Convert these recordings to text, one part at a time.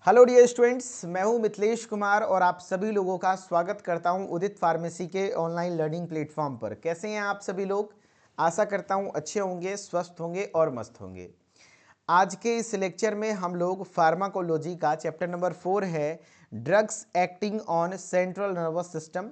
Hello dear students, मैं हूं मिथिलेश कुमार और आप सभी लोगों का स्वागत करता हूं उदित फार्मेसी के ऑनलाइन लर्निंग प्लेटफॉर्म पर। कैसे हैं आप सभी लोग? आशा करता हूं अच्छे होंगे, स्वस्थ होंगे और मस्त होंगे। आज के इस लेक्चर में हम लोग फार्माकोलॉजी का चैप्टर नंबर 4 है, drugs acting on central nervous system.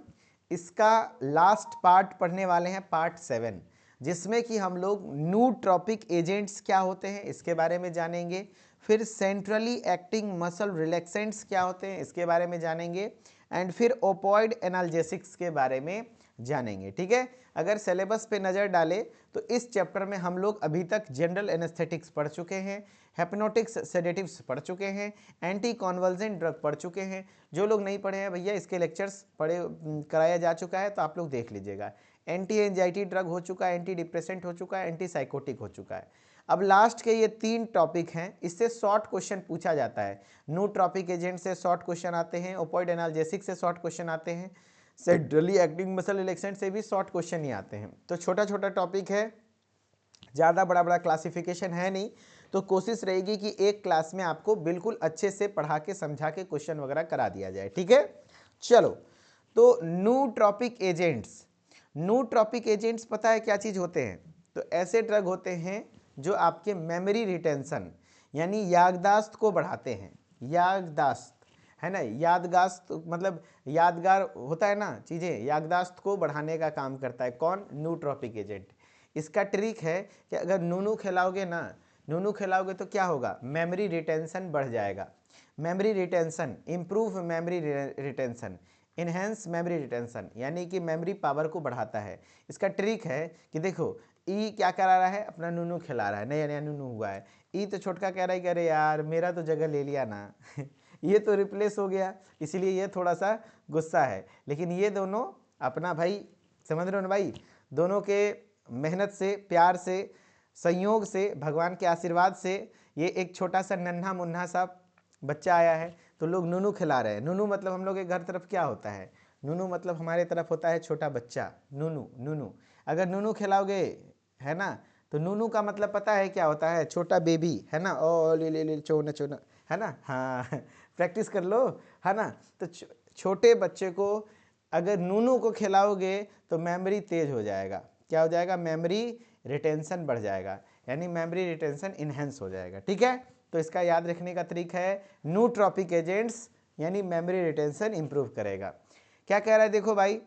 इसका लास्ट पार्ट पढ़ने वाले हैं, पार्ट 7, जिसमें कि हम लोग नूट्रोपिक एजेंट्स क्या होते हैं इसके बारे में जानेंगे। फिर सेंट्रली एक्टिंग मसल रिलैक्सेंट्स क्या होते हैं इसके बारे में जानेंगे। एंड फिर ओपॉइड एनाल्जेसिक्स के बारे में जानेंगे। ठीक है, अगर सिलेबस पे नज़र डालें तो इस चैप्टर में हम लोग अभी तक जनरल एनेस्थेटिक्स पढ़ चुके हैं, हेप्नोटिक्स सेडेटिव्स पढ़ चुके हैं, एंटी कॉन्वल्जेंट ड्रग पढ़ चुके हैं। जो लोग नहीं पढ़े हैं भैया, इसके लेक्चर्स कराया जा चुका है, तो आप लोग देख लीजिएगा। एंटी एंजाइटी ड्रग हो चुका है, एंटी डिप्रेसेंट हो चुका है, एंटी साइकोटिक हो चुका है। अब लास्ट के ये 3 टॉपिक हैं, इससे शॉर्ट क्वेश्चन पूछा जाता है। नूट्रोपिक एजेंट से शॉर्ट क्वेश्चन आते हैं, ओपॉइड एनाल्जेसिक से शॉर्ट क्वेश्चन आते हैं, सेंट्रली एक्टिंग मसल रिलैक्सेंट से भी शॉर्ट क्वेश्चन ही आते हैं। तो छोटा छोटा टॉपिक है, ज़्यादा बड़ा बड़ा क्लासिफिकेशन है नहीं। तो कोशिश रहेगी कि एक क्लास में आपको बिल्कुल अच्छे से पढ़ा के समझा के क्वेश्चन वगैरह करा दिया जाए। ठीक है, चलो। तो नूट्रोपिक एजेंट्स, नूट्रोपिक एजेंट्स पता है क्या चीज़ होते हैं? तो ऐसे ड्रग होते हैं जो आपके मेमोरी रिटेंशन यानी याददाश्त को बढ़ाते हैं। याददाश्त है ना, याददाश्त मतलब यादगार होता है ना चीज़ें, याददाश्त को बढ़ाने का काम करता है कौन? नूट्रोपिक एजेंट। इसका ट्रिक है कि अगर नूनू खिलाओगे ना, नूनू खिलाओगे तो क्या होगा? मेमोरी रिटेंशन बढ़ जाएगा। Memory retention, improve memory retention, enhance memory retention, यानी कि मेमोरी पावर को बढ़ाता है। इसका ट्रिक है कि देखो, ई क्या करा रहा है? अपना नूनू खिला रहा है, नया नया नूनू हुआ है। ई तो छोटका कह रहा है कि अरे यार मेरा तो जगह ले लिया ना ये तो रिप्लेस हो गया, इसलिए ये थोड़ा सा गुस्सा है। लेकिन ये दोनों अपना भाई, समझ रहे हो ना भाई, दोनों के मेहनत से, प्यार से, संयोग से, भगवान के आशीर्वाद से ये एक छोटा सा नन्हा मुन्ना सा बच्चा आया है, तो लोग नूनू खिला रहे हैं। नूनू मतलब हम लोग के घर तरफ क्या होता है? नूनू मतलब हमारे तरफ होता है छोटा बच्चा, नूनू। नूनू अगर नूनू खिलाओगे है ना, तो नूनू का मतलब पता है क्या होता है? छोटा बेबी है ना, ओ ले ले ले चोना चोना, है ना। हाँ प्रैक्टिस कर लो, है ना। तो छोटे बच्चे को अगर नूनू को खिलाओगे तो मेमोरी तेज हो जाएगा। क्या हो जाएगा? मेमोरी रिटेंशन बढ़ जाएगा, यानी मेमोरी रिटेंशन इन्हेंस हो जाएगा। ठीक है, तो इसका याद रखने का तरीका है नूट्रोपिक एजेंट्स यानी मेमोरी रिटेंशन इंप्रूव करेगा। क्या कह रहा है देखो भाई,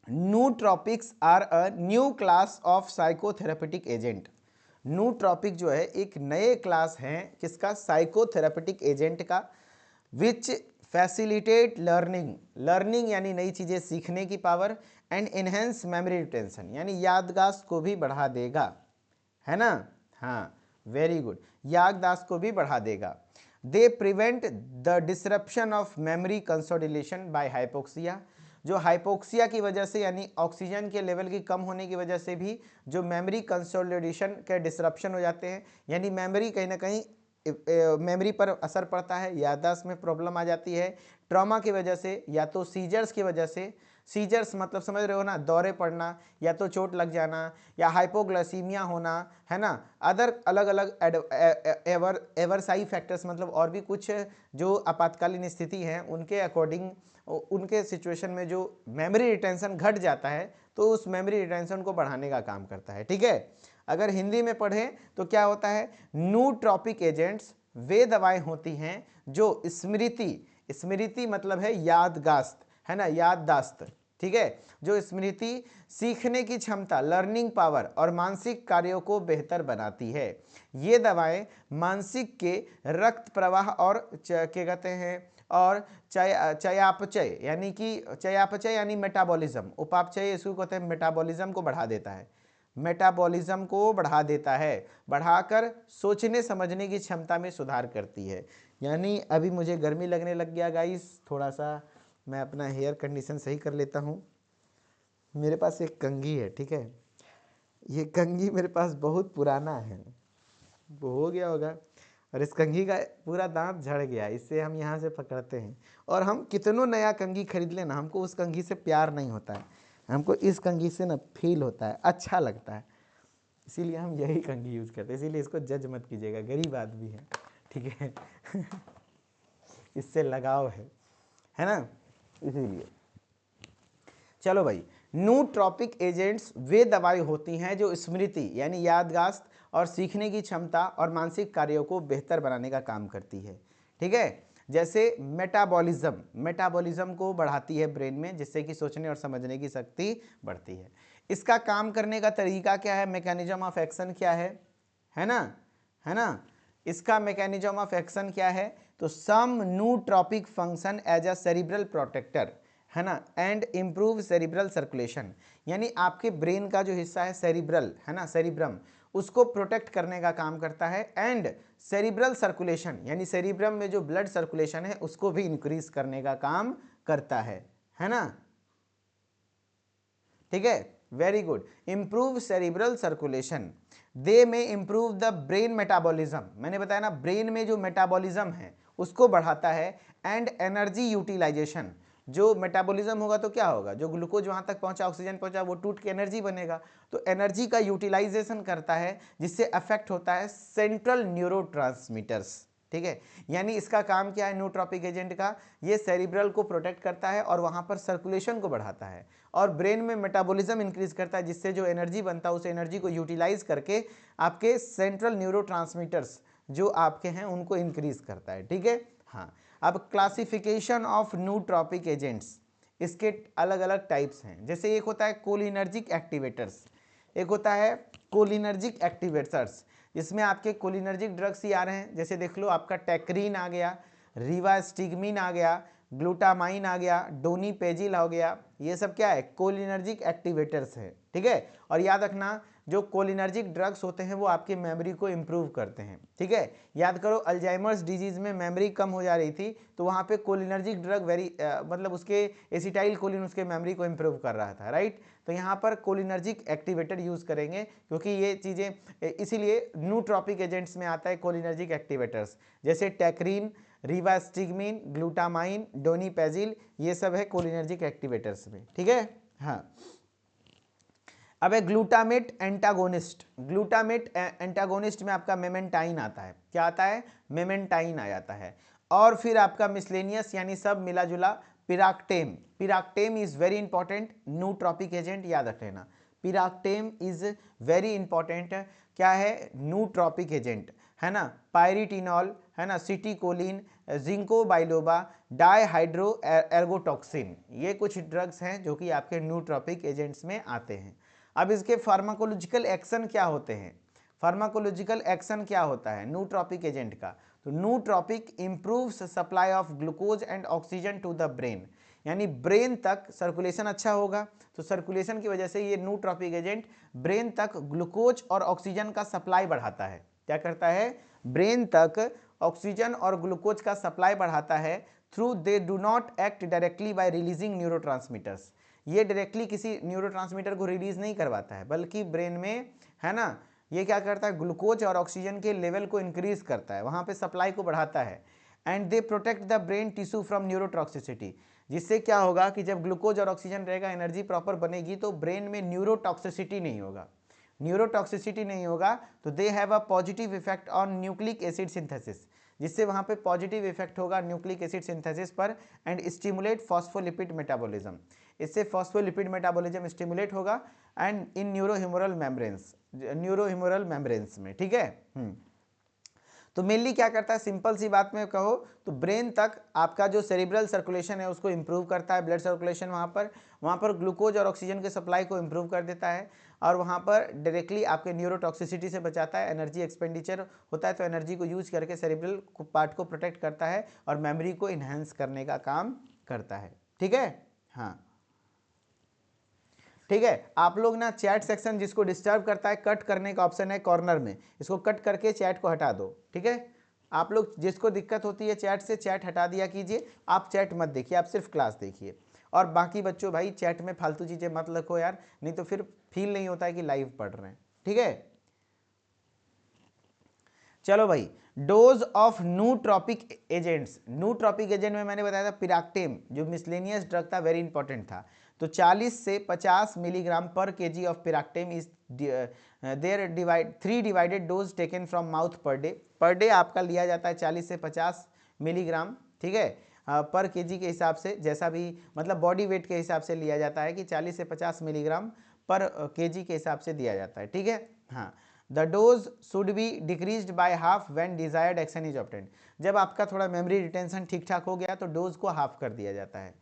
nootropics are a new class of psychotherapeutic agent. Nootropic जो है एक नए क्लास हैं किसका? साइकोथेरेपेटिक एजेंट का। विच फैसिलिटेट लर्निंग, लर्निंग यानी नई चीजें सीखने की power, and enhance memory retention यानी याददाश्त को भी बढ़ा देगा, है ना। हाँ, वेरी गुड, याददाश्त को भी बढ़ा देगा। They prevent the disruption of memory consolidation by hypoxia. जो हाइपोक्सिया की वजह से यानी ऑक्सीजन के लेवल की कम होने की वजह से भी जो मेमोरी कंसोलिडेशन के डिसरप्शन हो जाते हैं, यानी मेमोरी कहीं ना कहीं मेमोरी पर असर पड़ता है, याददाश्त में प्रॉब्लम आ जाती है। ट्रॉमा की वजह से या तो सीजर्स की वजह से, सीजर्स मतलब समझ रहे हो ना, दौरे पड़ना या तो चोट लग जाना या हाइपोग्लाइसीमिया होना, है ना। अदर अलग अलग एवरसाई फैक्टर्स मतलब और भी कुछ जो आपातकालीन स्थिति है उनके अकॉर्डिंग, उनके सिचुएशन में जो मेमोरी रिटेंशन घट जाता है तो उस मेमोरी रिटेंशन को बढ़ाने का काम करता है। ठीक है, अगर हिंदी में पढ़ें तो क्या होता है? नूट्रोपिक एजेंट्स वे दवाएं होती हैं जो स्मृति, स्मृति मतलब है याददाश्त, है ना, याददाश्त। ठीक है, जो स्मृति, सीखने की क्षमता, लर्निंग पावर और मानसिक कार्यों को बेहतर बनाती है। ये दवाएं मानसिक के रक्त प्रवाह और क्या कहते हैं, और चयापचय यानी कि चयापचय यानी मेटाबॉलिज्म, उपापचय इसको कहते हैं, मेटाबॉलिज्म को बढ़ा देता है, मेटाबॉलिज्म को बढ़ा देता है, बढ़ाकर सोचने समझने की क्षमता में सुधार करती है। यानी अभी मुझे गर्मी लगने लग गया गाइस, थोड़ा सा मैं अपना हेयर कंडीशन सही कर लेता हूँ। मेरे पास एक कंघी है, ठीक है, ये कंघी मेरे पास बहुत पुराना है, वो हो गया होगा, और इस कंघी का पूरा दांत झड़ गया, इससे हम यहाँ से पकड़ते हैं। और हम कितनों नया कंघी खरीद लें ना, हमको उस कंघी से प्यार नहीं होता है, हमको इस कंघी से ना फील होता है, अच्छा लगता है, इसीलिए हम यही कंघी यूज़ करते हैं। इसीलिए इसको जज मत कीजिएगा, गरीब आदमी है, ठीक है इससे लगाव है ना, इसीलिए। चलो भाई, नूट्रॉपिक एजेंट्स वे दवाई होती हैं जो स्मृति यानी याददाश्त और सीखने की क्षमता और मानसिक कार्यों को बेहतर बनाने का काम करती है। ठीक है, जैसे मेटाबॉलिज्म को बढ़ाती है ब्रेन में, जिससे कि सोचने और समझने की शक्ति बढ़ती है। इसका काम करने का तरीका क्या है, मैकेनिज्म ऑफ एक्शन क्या है ना, इसका मैकेनिज्म ऑफ एक्शन क्या है, तो some nootropic function as a cerebral protector, है ना, एंड इम्प्रूव सेरिब्रल सर्कुलेशन, यानी आपके ब्रेन का जो हिस्सा है सेरिब्रल, है ना, सेरिब्रम, उसको प्रोटेक्ट करने का काम करता है, एंड सेरिब्रल सर्कुलेशन यानी सेरिब्रम में जो ब्लड सर्कुलेशन है उसको भी इंक्रीज करने का काम करता है ना। ठीक है, very good. Improve cerebral circulation, they में इंप्रूव द ब्रेन मेटाबॉलिज्म, मैंने बताया ना ब्रेन में जो मेटाबॉलिज्म है उसको बढ़ाता है, एंड एनर्जी यूटिलाइजेशन, जो मेटाबॉलिज्म होगा तो क्या होगा, जो ग्लूकोज वहां तक पहुंचा, ऑक्सीजन पहुंचा, वो टूट के एनर्जी बनेगा, तो एनर्जी का यूटिलाइजेशन करता है, जिससे अफेक्ट होता है सेंट्रल न्यूरोट्रांसमीटर्स। ठीक है, यानी इसका काम क्या है नूट्रॉपिक एजेंट का, ये सेरिब्रल को प्रोटेक्ट करता है और वहां पर सर्कुलेशन को बढ़ाता है, और ब्रेन में मेटाबॉलिज्म इंक्रीज करता है, जिससे जो एनर्जी बनता है उस एनर्जी को यूटिलाइज करके आपके सेंट्रल न्यूरोट्रांसमीटर्स जो आपके हैं उनको इंक्रीज करता है। ठीक है, हाँ। अब क्लासिफिकेशन ऑफ नूट्रॉपिक एजेंट्स, इसके अलग अलग टाइप्स हैं, जैसे एक होता है कोलिनर्जिक एक्टिवेटर्स, एक होता है कोलिनर्जिक एक्टिवेटर्स, इसमें आपके कोलिनर्जिक ड्रग्स ही आ रहे हैं, जैसे देख लो आपका टैक्रीन आ गया, रिवास्टिग्मिन आ गया, ग्लूटामाइन आ गया, डोनीपेजिल हो गया, ये सब क्या है कोलिनर्जिक एक्टिवेटर्स है। ठीक है, और याद रखना जो कोलिनर्जिक ड्रग्स होते हैं वो आपकी मेमोरी को इम्प्रूव करते हैं। ठीक है, याद करो अल्जाइमर्स डिजीज में मेमोरी कम हो जा रही थी, तो वहाँ पे कोलिनर्जिक ड्रग मतलब उसके एसिटाइल कोलिन उसके मेमोरी को इम्प्रूव कर रहा था, राइट। तो यहाँ पर कोलिनर्जिक एक्टिवेटर यूज करेंगे, क्योंकि ये चीज़ें इसीलिए नूट्रॉपिक एजेंट्स में आता है कोलिनर्जिक एक्टिवेटर्स, जैसे टैक्रीन, रिवास्टिग्मिन, ग्लूटामाइन, डोनीपेजिल, ये सब है कोलिनर्जिक एक्टिवेटर्स में। ठीक है, हाँ। अब है ग्लूटामेट एंटागोनिस्ट, ग्लूटामेट एंटागोनिस्ट में आपका मेमेंटाइन आता है, क्या आता है मेमेंटाइन आ जाता है, और फिर आपका मिसलेनियस यानी सब मिला जुला पिराक्टेम, पिराक्टेम इज वेरी इंपॉर्टेंट नूट्रॉपिक एजेंट, याद रख लेना पिराक्टेम इज वेरी इंपॉर्टेंट, क्या है नूट्रॉपिक एजेंट, है ना, पायरिटिनॉल, है ना, सिटिकोलिन, जिंको बाइलोबा, डाईहाइड्रो एर्गोटॉक्सिन, ये कुछ ड्रग्स हैं जो कि आपके नूट्रॉपिक एजेंट्स में आते हैं। अब इसके फार्माकोलॉजिकल एक्शन क्या होते हैं, फार्माकोलॉजिकल एक्शन क्या होता है नूट्रॉपिक एजेंट का, तो nootropic improves supply of glucose and oxygen to the brain, यानी ब्रेन तक सर्कुलेशन अच्छा होगा, तो सर्कुलेशन की वजह से ये नूट्रॉपिक एजेंट ब्रेन तक ग्लूकोज और ऑक्सीजन का सप्लाई बढ़ाता है, क्या करता है ब्रेन तक ऑक्सीजन और ग्लूकोज का सप्लाई बढ़ाता है, through they do not act directly by releasing neurotransmitters, ये डायरेक्टली किसी न्यूरोट्रांसमीटर को रिलीज नहीं करवाता है, बल्कि ब्रेन में, है ना, ये क्या करता है ग्लूकोज और ऑक्सीजन के लेवल को इंक्रीज करता है, वहां पे सप्लाई को बढ़ाता है, and they protect the brain tissue from neurotoxicity, जिससे क्या होगा कि जब ग्लूकोज और ऑक्सीजन रहेगा एनर्जी प्रॉपर बनेगी तो ब्रेन में न्यूरोटॉक्सिसिटी नहीं होगा, न्यूरोटॉक्सिसिटी नहीं होगा तो they have a positive effect on nucleic acid synthesis, जिससे वहां पे पॉजिटिव इफेक्ट होगा न्यूक्लिक एसिड सिंथेसिस पर, एंड स्टिमुलेट फॉस्फोलिपिड मेटाबॉलिज्म, इससे फॉस्फोलिपिड मेटाबॉलिज्म स्टिमुलेट होगा, एंड इन न्यूरोह्यूमरल मेम्ब्रेन्स में। ठीक है, तो मेनली क्या करता है सिंपल सी बात में कहो तो ब्रेन तक आपका जो सेरिब्रल सर्कुलेशन है उसको इंप्रूव करता है, ब्लड सर्कुलेशन वहाँ पर ग्लूकोज और ऑक्सीजन के सप्लाई को इंप्रूव कर देता है, और वहाँ पर डायरेक्टली आपके न्यूरोटॉक्सिसिटी से बचाता है, एनर्जी एक्सपेंडिचर होता है तो एनर्जी को यूज करके सेरिब्रल पार्ट को प्रोटेक्ट करता है और मेमोरी को इन्हेंस करने का काम करता है। ठीक है, हाँ ठीक है, आप लोग ना चैट सेक्शन जिसको डिस्टर्ब करता है कट करने का ऑप्शन है कॉर्नर में, इसको कट करके चैट को हटा दो। ठीक है, आप लोग जिसको दिक्कत होती है चैट से चैट हटा दिया कीजिए, आप चैट मत देखिए, आप सिर्फ क्लास देखिए, और बाकी बच्चों भाई चैट में फालतू चीजें मत लिखो यार, नहीं तो फिर फील नहीं होता है कि लाइव पढ़ रहे हैं। ठीक है, चलो भाई, dose of nootropic agents, nootropic agent में मैंने बताया था पिराक्टेम जो मिसलेनियस ड्रग था वेरी इंपॉर्टेंट था, तो 40 से 50 milligram per KG of piracetam is there divide 3 divided dose taken from mouth per day आपका लिया जाता है 40 से 50 मिलीग्राम ठीक है, पर केजी के हिसाब से, जैसा भी मतलब बॉडी वेट के हिसाब से लिया जाता है कि 40 से 50 मिलीग्राम पर केजी के हिसाब से दिया जाता है, ठीक है। हाँ, the dose should be decreased by half when desired action is obtained. जब आपका थोड़ा मेमोरी रिटेंशन ठीक ठाक हो गया तो डोज को हाफ कर दिया जाता है।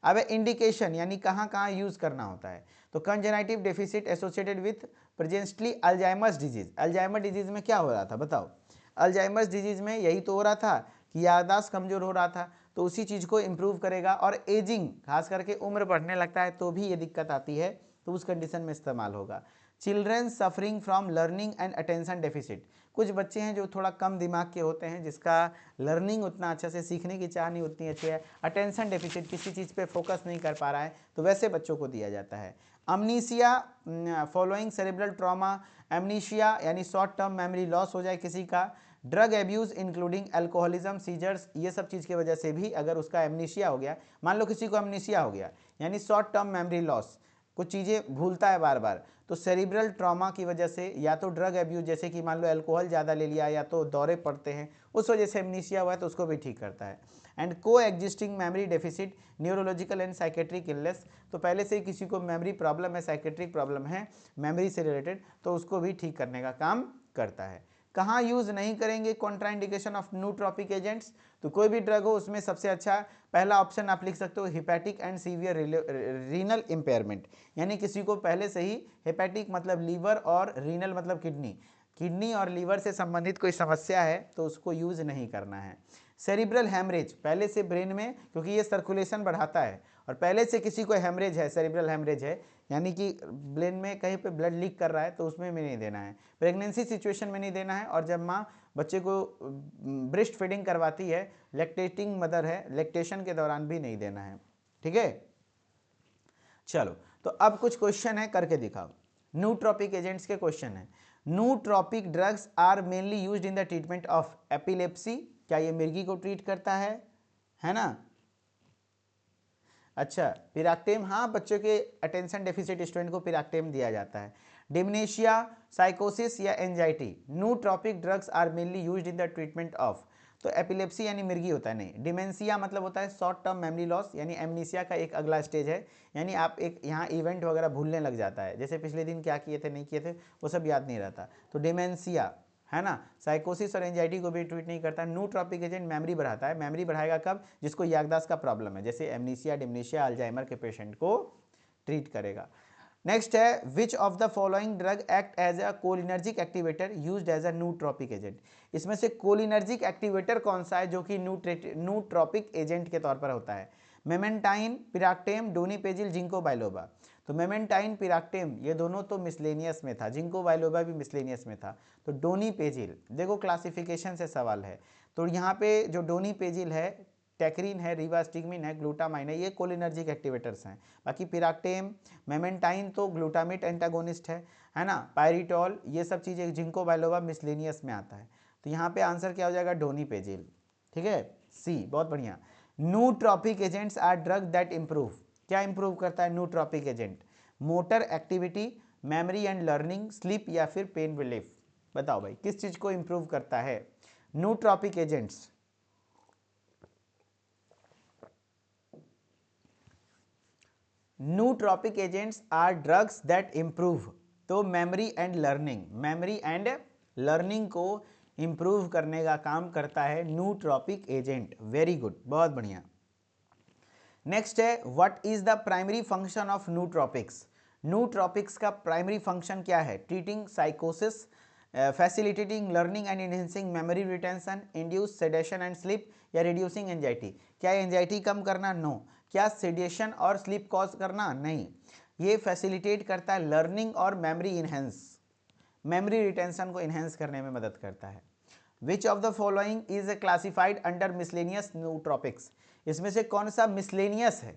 अब इंडिकेशन यानी कहाँ कहाँ यूज करना होता है, तो cognitive deficit associated with presently Alzheimer's disease. Alzheimer disease में क्या हो रहा था बताओ, अल्जाइमर्स डिजीज में यही तो हो रहा था कि याददाश्त कमजोर हो रहा था, तो उसी चीज को इंप्रूव करेगा। और एजिंग, खास करके उम्र बढ़ने लगता है तो भी ये दिक्कत आती है, तो उस कंडीशन में इस्तेमाल होगा। Children suffering from learning and attention deficit, कुछ बच्चे हैं जो थोड़ा कम दिमाग के होते हैं, जिसका लर्निंग उतना अच्छा से, सीखने की चाह नहीं उतनी अच्छी है, अटेंशन डेफिसिट, किसी चीज़ पे फोकस नहीं कर पा रहा है, तो वैसे बच्चों को दिया जाता है। Amnesia following cerebral trauma, amnesia यानी शॉर्ट टर्म मेमोरी लॉस हो जाए किसी का, drug abuse including alcoholism, seizures, ये सब चीज़ की वजह से भी अगर उसका एमनीशिया हो गया, मान लो किसी को एमनीशिया हो गया यानी शॉर्ट टर्म मेमोरी लॉस, कुछ चीज़ें भूलता है बार बार, तो सेरिब्रल ट्रॉमा की वजह से, या तो ड्रग एब्यूज जैसे कि मान लो अल्कोहल ज़्यादा ले लिया, या तो दौरे पड़ते हैं उस वजह से एमनीशिया हुआ है, तो उसको भी ठीक करता है। एंड को existing memory deficit, neurological and psychiatric illness, तो पहले से ही किसी को मेमोरी प्रॉब्लम है, साइकेट्रिक प्रॉब्लम है मेमोरी से रिलेटेड, तो उसको भी ठीक करने का काम करता है। कहाँ यूज नहीं करेंगे कॉन्ट्राइंडिकेशन ऑफ नूट्रोपिक एजेंट्स, तो कोई भी ड्रग हो उसमें सबसे अच्छा पहला ऑप्शन आप लिख सकते हो hepatic and severe renal impairment, यानी किसी को पहले से ही हेपेटिक मतलब लीवर और रीनल मतलब किडनी, किडनी और लीवर से संबंधित कोई समस्या है तो उसको यूज नहीं करना है। सेरिब्रल हेमरेज, पहले से ब्रेन में, क्योंकि ये सर्कुलेशन बढ़ाता है, और पहले से किसी को हेमरेज है, सेरिब्रल हेमरेज है, यानी कि ब्रेन में कहीं पे ब्लड लीक कर रहा है, तो उसमें भी नहीं देना है। प्रेगनेंसी सिचुएशन में नहीं देना है, और जब माँ बच्चे को ब्रेस्ट फीडिंग करवाती है, लैक्टेटिंग मदर है, लैक्टेशन के दौरान भी नहीं देना है, ठीक है। चलो, तो अब कुछ क्वेश्चन है, करके दिखाओ। नूट्रोपिक एजेंट्स के क्वेश्चन है। Nootropic drugs are mainly used in the treatment of epilepsy, क्या ये मिर्गी को ट्रीट करता है ना। अच्छा, पिराक्टेम, हाँ बच्चों के अटेंशन डेफिसिट स्टूडेंट को पिराक्टेम दिया जाता है। डिमेंशिया, साइकोसिस या anxiety, nootropic drugs are mainly used in the treatment of, तो एपिलेप्सी यानी मिर्गी होता है नहीं। डिमेंशिया मतलब होता है शॉर्ट टर्म मेमोरी लॉस, यानी एमनीसिया का एक अगला स्टेज है, यानी आप एक यहाँ इवेंट वगैरह भूलने लग जाता है, जैसे पिछले दिन क्या किए थे नहीं किए थे वो सब याद नहीं रहता, तो डिमेंशिया है ना। साइकोसिस और एंजाइटी को भी ट्रीट नहीं करता। नूट्रोपिक एजेंट मेमोरी बढ़ाता है, मेमोरी बढ़ाएगा कब, जिसको याददाश्त का प्रॉब्लम है, जैसे एमनीसिया, डिमेंशिया, अल्जाइमर के पेशेंट को ट्रीट करेगा। नेक्स्ट है, which of the following drug act as a cholinergic activator used as a nootropic agent, इसमें से कोलिनर्जिक एक्टिवेटर कौन सा है जो कि नूट्रोपिक एजेंट के तौर पर होता है। मेमेंटाइन, पिराक्टेम, डोनीपेजिल, जिंको बाइलोबा, तो मेमेंटाइन, पिराक्टेम ये दोनों तो मिसलेनियस में था, जिंको बाइलोबा भी मिसलेनियस में था, तो डोनीपेजिल, देखो क्लासिफिकेशन से सवाल है, तो यहाँ पे जो डोनीपेजिल है, टेक्रीन है, रिवास्टिगमिन है, ग्लूटामाइन है, ये कोलिनर्जिक एक्टिवेटर्स हैं। बाकी पिराक्टेम, मेमेंटाइन तो ग्लूटामेट एंटागोनिस्ट है ना, पायरिटॉल, ये सब चीज़ें, जिंको बाइलोबा मिसलेनियस में आता है, तो यहाँ पे आंसर क्या हो जाएगा, डोनीपेजिल, ठीक है, सी, बहुत बढ़िया। Nootropic agents are drug that improve, क्या इंप्रूव करता है nootropic agent, motor activity, memory and learning, sleep या फिर पेन रिलीफ, बताओ भाई किस चीज को इंप्रूव करता है nootropic agents. Nootropic agents are drugs that improve, तो memory and learning, memory and learning को इंप्रूव करने का काम करता है नूट्रोपिक एजेंट, वेरी गुड, बहुत बढ़िया। नेक्स्ट है, what is the primary function of nootropics, nootropics का प्राइमरी फंक्शन क्या है, ट्रीटिंग साइकोसिस, facilitating learning and enhancing memory retention, induce sedation and sleep, या रिड्यूसिंग एंजाइटी, क्या एंजाइटी कम करना, नो, क्या सेडेशन और स्लीप कॉज करना, नहीं, ये फैसिलिटेट करता है लर्निंग और मेमोरी इनहेंस, मेमोरी रिटेंशन को इनहेंस करने में मदद करता है। Which of the following is classified under miscellaneous nootropics, इसमें से कौन सा मिसलेनियस है,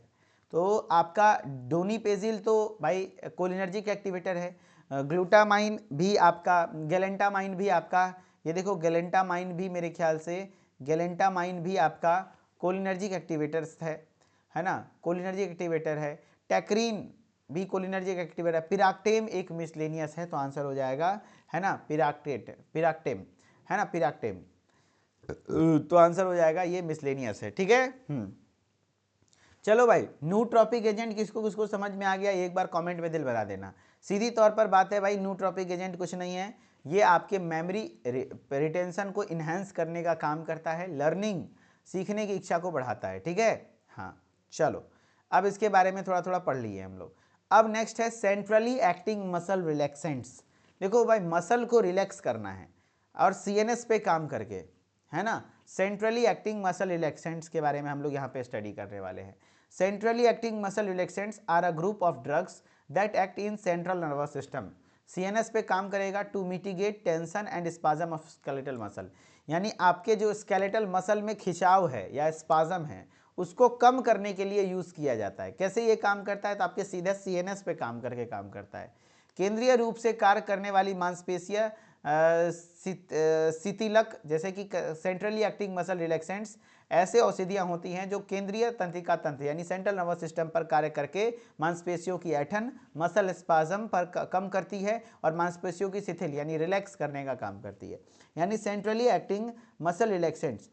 तो आपका डोनीपेजिल तो भाई कोलिनर्जिक एक्टिवेटर है, ग्लूटामाइन भी आपका, गैलेंटामाइन भी आपका, ये देखो गैलेंटामाइन भी मेरे ख्याल से, गैलेंटामाइन भी आपका कोलिनर्जिक एक्टिवेटर्स है ना, कोलिनर्जिक एक्टिवेटर है। टेक्रीन भी कोलिनर्जिक एक्टिवेटर है। पिराक्टेम एक मिसलेनियस है, तो आंसर हो जाएगा है ना पिराक्टेम, है ना पिराक्टेम। तो आंसर हो जाएगा ये मिसलेनियस है, ठीक है। चलो भाई, न्यूट्रॉपिक एजेंट किसको किसको समझ में आ गया एक बार कमेंट में दिल बता देना। सीधी तौर पर बात है भाई, न्यूट्रॉपिक एजेंट कुछ नहीं है, ये आपके मेमोरी रिटेंशन को इन्हेंस करने का काम करता है, लर्निंग सीखने की इच्छा को बढ़ाता है, ठीक है। हाँ चलो, अब इसके बारे में थोड़ा थोड़ा पढ़ लिए हम लोग। अब नेक्स्ट है सेंट्रली एक्टिंग मसल रिलैक्सेंट्स। देखो भाई, मसल को रिलैक्स करना है और सीएनएस पे काम करके, है ना। सेंट्रली एक्टिंग मसल रिलैक्सेंट्स के बारे में हम लोग यहाँ पे स्टडी करने वाले हैं। Centrally acting muscle relaxants are a group of drugs that act in central nervous system. CNS पे काम करेगा to mitigate tension and spasm of skeletal muscle, यानी आपके जो स्केलेटल मसल में खिंचाव है या स्पाजम है उसको कम करने के लिए यूज किया जाता है। कैसे ये काम करता है, तो आपके सीधे सीएनएस पे काम करके काम करता है। केंद्रीय रूप से कार्य करने वाली मांसपेशियां शिथिलक, जैसे कि सेंट्रली एक्टिंग मसल रिलैक्सेंट्स ऐसे औषधियां होती हैं जो केंद्रीय तंत्रिका तंत्र यानी सेंट्रल नर्वस सिस्टम पर कार्य करके मांसपेशियों की ऐंठन, मसल स्पाज्म पर कम करती है और मांसपेशियों की शिथिल यानी रिलैक्स करने का काम करती है। यानी सेंट्रली एक्टिंग मसल रिलैक्सेंट्स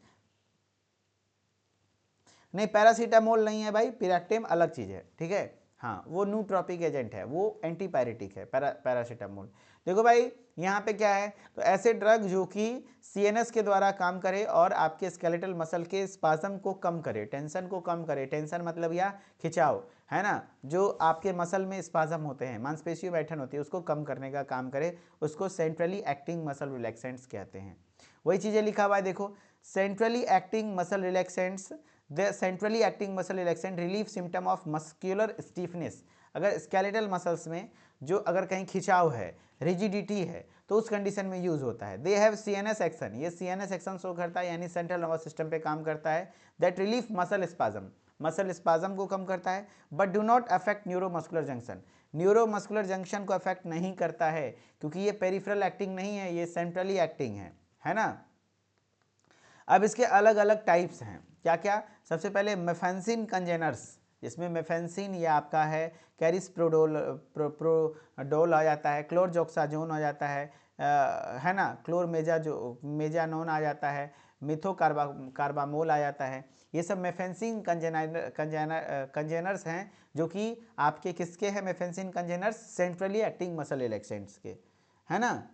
नहीं, पैरासीटामोल नहीं है भाई, पिरेक्टेम अलग चीज़ है, ठीक है। हाँ, वो न्यूट्रॉपिक एजेंट है, वो एंटीपायरेटिक है पैरासीटामोल। देखो भाई, यहाँ पे क्या है, तो ऐसे ड्रग जो कि सीएनएस के द्वारा काम करे और आपके स्केलेटल मसल के स्पाज्म को कम करे, टेंशन को कम करे, टेंशन मतलब या खिंचाव, है ना, जो आपके मसल में स्पाज्म होते हैं, मांसपेशियों में ऐंठन होती है, उसको कम करने का काम करे, उसको सेंट्रली एक्टिंग मसल रिलैक्सेंट्स कहते हैं। वही चीज़ें लिखा हुआ है, देखो, centrally acting muscle relaxants, the centrally acting muscle relaxant relief symptom of muscular stiffness. अगर स्केलेटल मसल्स में जो अगर कहीं खिंचाव है, रिजिडिटी है, तो उस कंडीशन में यूज होता है। दे हैव सीएनएस एक्शन, ये सीएनएस एक्शन शो करता है यानी सेंट्रल नर्वस सिस्टम पे काम करता है। That relief muscle spasm, muscle spasm को कम करता है, but do not affect neuromuscular junction, neuromuscular junction को अफेक्ट नहीं करता है, क्योंकि ये पेरिफेरल एक्टिंग नहीं है, ये सेंट्रली एक्टिंग है ना। अब इसके अलग अलग टाइप्स हैं, क्या क्या, सबसे पहले मेफेंसिन कंजेनर्स, जिसमें मेफेंसिन ये आपका है, कैरिस्प्रोडोल प्रोडोल आ जाता है, क्लोरजोक्साजोन आ जाता है ना, मेजानोन आ जाता है, कार्बामोल आ जाता है। ये सब मेफेंसिन कंजेनर्स हैं जो कि आपके किसके हैं, मेफेंसिन कंजेनर्स सेंट्रली एक्टिंग मसल रिलैक्सेंट्स के, है ना।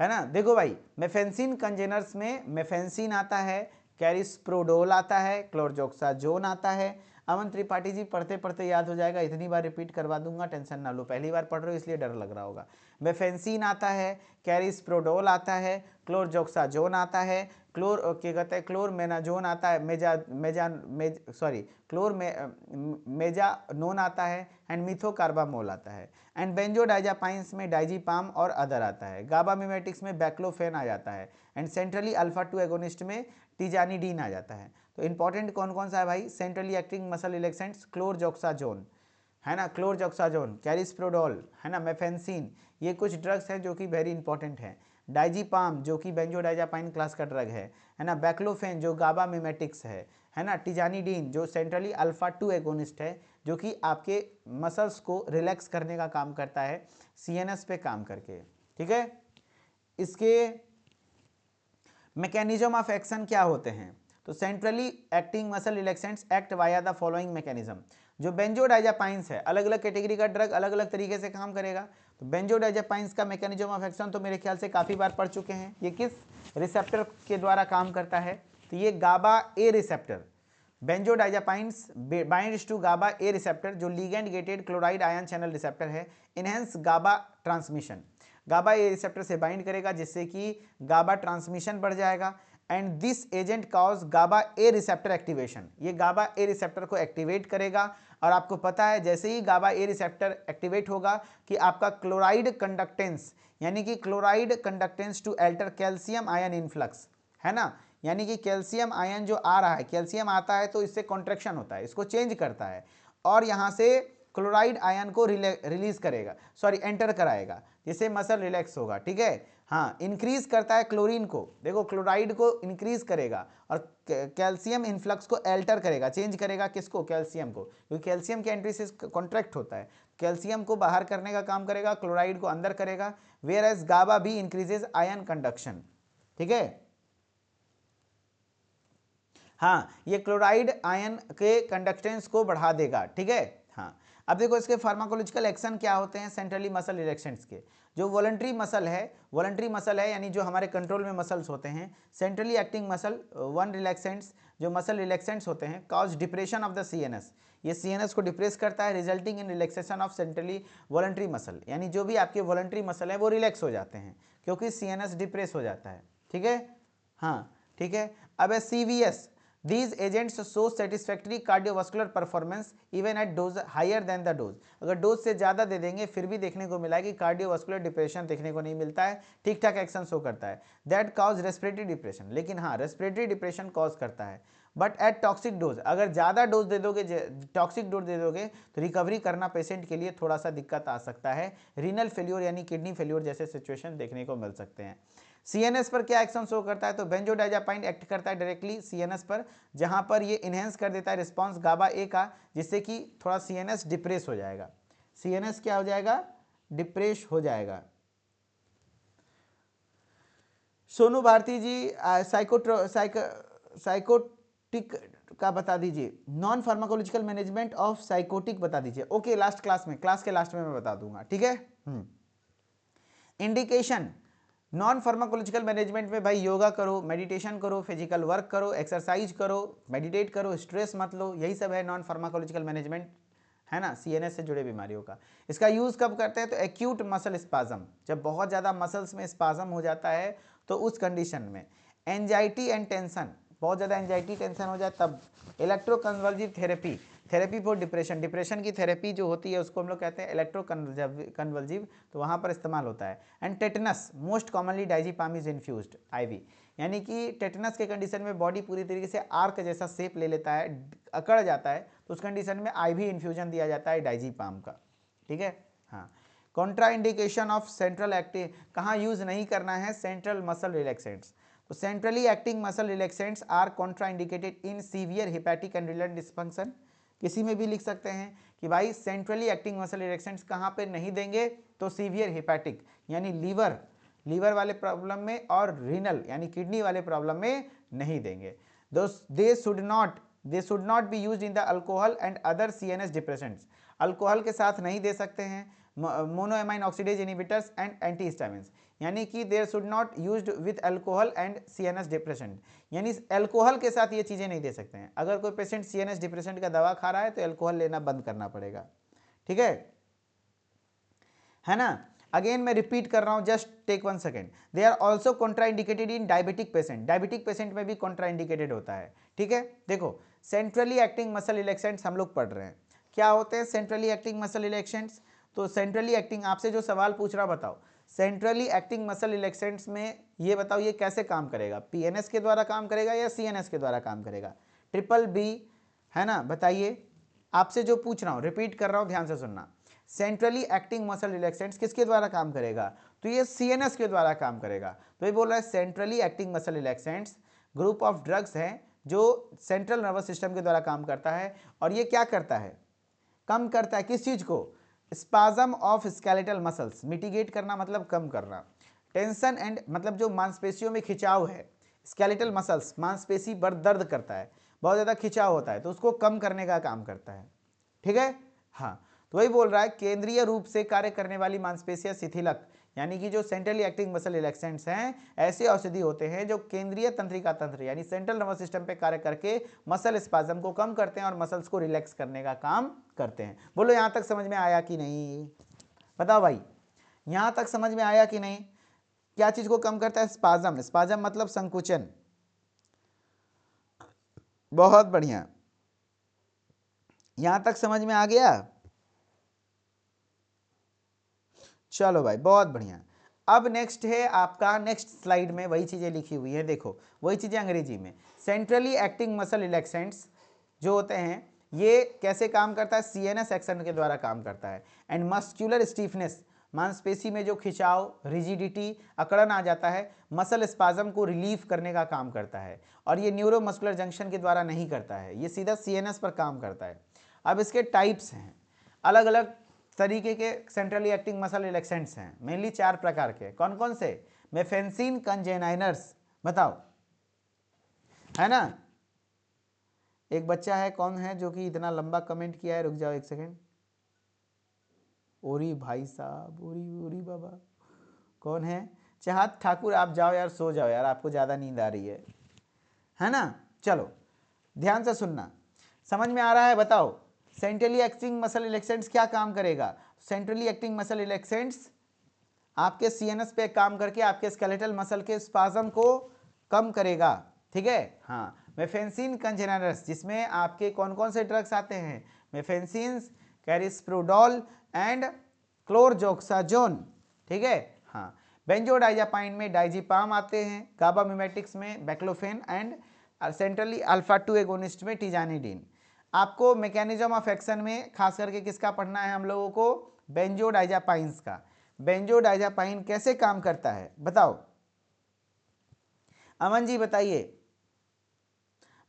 है ना, देखो भाई, मेफेंसिन कंजेनर्स में मेफेंसिन आता है, कैरिस्प्रोडोल आता है, क्लोरजोक्साजोन आता है। अमन त्रिपाठी जी, पढ़ते पढ़ते याद हो जाएगा, इतनी बार रिपीट करवा दूंगा, टेंशन ना लो, पहली बार पढ़ रहे हो इसलिए डर लग रहा होगा। मेफेंसिन आता है, कैरिस्प्रोडोल आता है, क्लोरजोक्साजोन आता है, क्या कहते हैं, क्लोरमेनाजोन आता है, मेजानोन आता है, एंड मिथोकार्बामोल आता है। एंड बेंजोडाइजापाइंस में डाइजीपाम और अदर आता है। गाबा मिमेटिक्स में बैक्लोफेन आ जाता है, एंड सेंट्रली अल्फा 2 एगोनिस्ट में टिजानिडीन आ जाता है। तो इंपॉर्टेंट कौन कौन सा है भाई, सेंट्रली एक्टिंग मसल रिलैक्सेंट्स, क्लोरजोक्साजोन, है ना, क्लोरजोक्साजोन, कैरिस्प्रोडोल, है ना, मेफेंसिन, ये कुछ ड्रग्स हैं जो कि वेरी इंपॉर्टेंट हैं। डाइजीपाम जो कि बेंजोडाइजापाइन क्लास का ड्रग है ना, बैक्लोफेन जो गाबा मिमेटिक्स है ना, टिजानिडीन जो सेंट्रली अल्फा 2 एगोनिस्ट है, जो कि आपके मसल्स को रिलैक्स करने का काम करता है सीएनएस पे काम करके, ठीक है। इसके मैकेनिज्म ऑफ एक्शन क्या होते हैं, तो centrally acting muscle relaxants act via the following mechanism. जो बेंजोडाइजापाइंस है, अलग अलग कैटेगरी का ड्रग अलग अलग तरीके से काम करेगा, तो बेंजोडाइजापाइंस का मैकेनिज्म ऑफ एक्शन तो मेरे ख्याल से काफ़ी बार पढ़ चुके हैं। ये किस रिसेप्टर के द्वारा काम करता है, तो ये GABA A receptor, benzodiazepines binds to GABA A receptor जो ligand gated chloride ion channel receptor है, enhance GABA transmission, GABA A receptor से बाइंड करेगा जिससे कि गाबा ट्रांसमिशन बढ़ जाएगा, and this agent cause GABA A receptor activation, ये GABA A receptor को एक्टिवेट करेगा। और आपको पता है जैसे ही गाबा ए रिसेप्टर एक्टिवेट होगा कि आपका क्लोराइड कंडक्टेंस, यानी कि chloride conductance to alter calcium ion influx, है ना, यानी कि कैल्शियम आयन जो आ रहा है, कैल्शियम आता है तो इससे कॉन्ट्रैक्शन होता है, इसको चेंज करता है, और यहाँ से क्लोराइड आयन को रिलीज करेगा, सॉरी एंटर कराएगा, जिससे मसल रिलैक्स होगा। ठीक है, हाँ, इंक्रीज करता है क्लोरीन को, देखो क्लोराइड को इंक्रीज करेगा और कैल्शियम इन्फ्लक्स को एल्टर करेगा, चेंज करेगा किसको, कैल्शियम को, क्योंकि कैल्शियम के एंट्री से कॉन्ट्रैक्ट होता है, कैल्शियम को बाहर करने का काम करेगा, क्लोराइड को अंदर करेगा। वेयर एज गाबा भी इंक्रीजेज आयन कंडक्शन। ठीक है, हाँ, ये क्लोराइड आयन के कंडक्टेंस को बढ़ा देगा। ठीक है, हाँ, अब देखो इसके फार्माकोलॉजिकल एक्शन क्या होते हैं सेंट्रली मसल रिलैक्सेंट्स के। जो वॉलंटरी मसल है यानी जो हमारे कंट्रोल में मसल्स होते हैं, centrally acting muscle one relaxants, जो मसल रिलैक्सेंट्स होते हैं, cause depression of the CNS, ये सीएनएस को डिप्रेस करता है, resulting in relaxation of centrally voluntary muscle, यानी जो भी आपके वॉलंटरी मसल है वो रिलैक्स हो जाते हैं क्योंकि सीएनएस डिप्रेस हो जाता है। ठीक है, हाँ, ठीक है। अब है CVS, These agents show satisfactory cardiovascular performance even at dose higher than the dose। अगर डोज से ज़्यादा दे देंगे फिर भी देखने को मिला है कि कार्डियोवास्कुलर डिप्रेशन देखने को नहीं मिलता है, ठीक ठाक एक्शन शो करता है। दैट कॉज रेस्पिरेटरी डिप्रेशन, लेकिन हाँ रेस्पिरेटरी डिप्रेशन कॉज करता है। बट एट टॉक्सिक डोज, अगर ज़्यादा डोज दे दोगे, टॉक्सिक डोज दे दोगे तो रिकवरी करना पेशेंट के लिए थोड़ा सा दिक्कत आ सकता है, रीनल फेल्योर यानी किडनी फेल्योर जैसे सिचुएशन देखने को मिल सकते हैं। सीएनएस पर क्या एक्शन शो करता है, तो बेंजोडाइजापाइन एक्ट करता है डायरेक्टली सीएनएस पर, जहां पर ये इनहेंस कर देता है रिस्पांस गाबा ए का, जिससे कि थोड़ा सीएनएस डिप्रेस हो जाएगा। सीएनएस क्या हो जाएगा, डिप्रेस हो जाएगा। सोनू भारती जी साइकोटिक का बता दीजिए, non pharmacological management of psychotic बता दीजिए। ओके, लास्ट क्लास में, क्लास के लास्ट में मैं बता दूंगा। ठीक है, इंडिकेशन नॉन फार्माकोलॉजिकल मैनेजमेंट में भाई योगा करो, मेडिटेशन करो, फिजिकल वर्क करो, एक्सरसाइज करो, मेडिटेट करो, स्ट्रेस मत लो, यही सब है नॉन फार्माकोलॉजिकल मैनेजमेंट, है ना, सीएनएस से जुड़े बीमारियों का। इसका यूज़ कब करते हैं, तो एक्यूट मसल स्पाजम, जब बहुत ज़्यादा मसल्स में स्पाजम हो जाता है तो उस कंडीशन में। एंजाइटी एंड टेंशन, बहुत ज़्यादा एंजाइटी टेंशन हो जाए तब। Electroconvulsive therapy, therapy for depression, depression की थेरेपी जो होती है उसको हम लोग कहते हैं इलेक्ट्रोकन्वर्जिव, तो वहाँ पर इस्तेमाल होता है। And tetanus, most commonly diazepam is infused IV, यानी कि टेटनस के कंडीशन में बॉडी पूरी तरीके से आर्क जैसा शेप ले लेता है, अकड़ जाता है, तो उस कंडीशन में आईवी इन्फ्यूजन दिया जाता है डाइजीपाम का। ठीक है, हाँ। Contraindication of central active, कहाँ यूज नहीं करना है, सेंट्रल मसल रिलैक्सेंट्स, तो centrally acting muscle relaxants are contraindicated in severe hepatic and renal dysfunction. किसी में भी लिख सकते हैं कि भाई सेंट्रली एक्टिंग मसल रिलैक्सेंट्स कहाँ पे नहीं देंगे, तो सीवियर हेपेटिक यानी लीवर वाले प्रॉब्लम में और रीनल यानी किडनी वाले प्रॉब्लम में नहीं देंगे। They should not be used in the alcohol and other CNS depressants, alcohol के साथ नहीं दे सकते हैं, monoamine oxidase inhibitors and antihistamines, यानी कि there should not used with alcohol and CNS depressant, यानी अल्कोहल के साथ ये चीज़ें नहीं दे सकते हैं। अगर कोई पेशेंट सीएनएस डिप्रेसेंट का दवा खा रहा है तो अल्कोहल लेना बंद करना पड़ेगा। ठीक है ना। अगेन मैं रिपीट कर रहा हूं, just take 1 second. They are also contraindicated in diabetic patient, diabetic patient में भी कॉन्ट्राइंडिकेटेड होता है। ठीक है, देखो सेंट्रली एक्टिंग मसल रिलैक्सेंट्स हम लोग पढ़ रहे हैं, क्या होते हैं सेंट्रली एक्टिंग मसल रिलैक्सेंट्स, तो सेंट्रली एक्टिंग, आपसे जो सवाल पूछ रहा बताओ, सेंट्रली एक्टिंग मसल रिलैक्सेंट्स में ये बताओ ये कैसे काम करेगा, पीएनएस के द्वारा काम करेगा या सीएनएस के द्वारा काम करेगा, ट्रिपल बी, है ना, बताइए। आपसे जो पूछ रहा हूं रिपीट कर रहा हूं, ध्यान से सुनना, सेंट्रली एक्टिंग मसल रिलैक्सेंट्स किसके द्वारा काम करेगा, तो ये सीएनएस के द्वारा काम करेगा। तो ये बोल रहा है centrally acting muscle relaxants group of drugs हैं जो सेंट्रल नर्वस सिस्टम के द्वारा काम करता है, और ये क्या करता है, कम करता है किस चीज को, spasm of skeletal muscles, mitigate करना मतलब कम करना, टेंशन एंड मतलब जो मांसपेशियों में खिंचाव है, स्केलेटल मसल्स मांसपेशी पर दर्द करता है, बहुत ज़्यादा खिंचाव होता है तो उसको कम करने का काम करता है। ठीक है, हाँ, तो वही बोल रहा है केंद्रीय रूप से कार्य करने वाली मांसपेशियां शिथिलक, यानी कि जो सेंट्रली एक्टिंग मसल रिलैक्सेंट्स हैं ऐसे औषधि होते हैं जो केंद्रीय तंत्रिका तंत्र यानी सेंट्रल नर्वस सिस्टम पे कार्य करके मसल स्पाजम को कम करते हैं और मसल्स को रिलैक्स करने का काम करते हैं। बोलो यहां तक समझ में आया कि नहीं, बताओ भाई, यहां तक समझ में आया कि नहीं, क्या चीज को कम करता है, स्पाजम, स्पाजम मतलब संकुचन, बहुत बढ़िया, यहां तक समझ में आ गया, चलो भाई बहुत बढ़िया। अब नेक्स्ट है आपका, नेक्स्ट स्लाइड में वही चीजें लिखी हुई है, देखो वही चीजें अंग्रेजी में, सेंट्रली एक्टिंग मसल रिलैक्सेंट्स जो होते हैं ये कैसे काम करता है, सीएनएस एक्शन के द्वारा काम करता है। एंड मस्क्यूलर स्टीफनेस, मांसपेशी में जो खिंचाव, रिजिडिटी, अकड़न आ जाता है, मसल स्पाज्म को रिलीफ करने का काम करता है। और ये न्यूरोमस्कुलर जंक्शन के द्वारा नहीं करता है, ये सीधा सीएनएस पर काम करता है। अब इसके टाइप्स हैं, अलग अलग तरीके के सेंट्रली एक्टिंग मसल रिलैक्सेंट्स हैं, मेनली 4 प्रकार के। कौन कौन से, मेफेंसिन कंजेनाइनर्स, बताओ, है ना। एक बच्चा है, कौन है जो कि इतना लंबा कमेंट किया है, रुक जाओ एक सेकेंड। ओरी भाई साहब, ओरी ओरी बाबा, कौन है, चाहत ठाकुर, आप जाओ यार, सो जाओ यार, आपको ज़्यादा नींद आ रही है ना। चलो ध्यान से सुनना, समझ में आ रहा है, बताओ। सेंट्रली एक्टिंग मसल रिलैक्सेंट्स क्या काम करेगा, सेंट्रली एक्टिंग मसल रिलैक्सेंट्स आपके सीएनएस पे काम करके आपके स्केलेटल मसल के स्पाज्म को कम करेगा, ठीक है। हाँ, मेफेंसिन कंजेनाइनर्स, जिसमें आपके कौन कौन से ड्रग्स आते हैं, मेफेंसिन, कैरिस्प्रोडोल एंड क्लोरजोक्साजोन, ठीक है। हाँ, बेंजोडाइजापाइन में डाइजीपाम आते हैं, गाबा मिमेटिक्स में baclofen and centrally alpha 2 agonist में टिजानिडीन। आपको मैकेनिज्म ऑफ एक्शन में खास करके किसका पढ़ना है हम लोगों को, बेंजोडाइजापाइंस का। बेंजोडाइजापाइन कैसे काम करता है बताओ, अमन जी बताइए,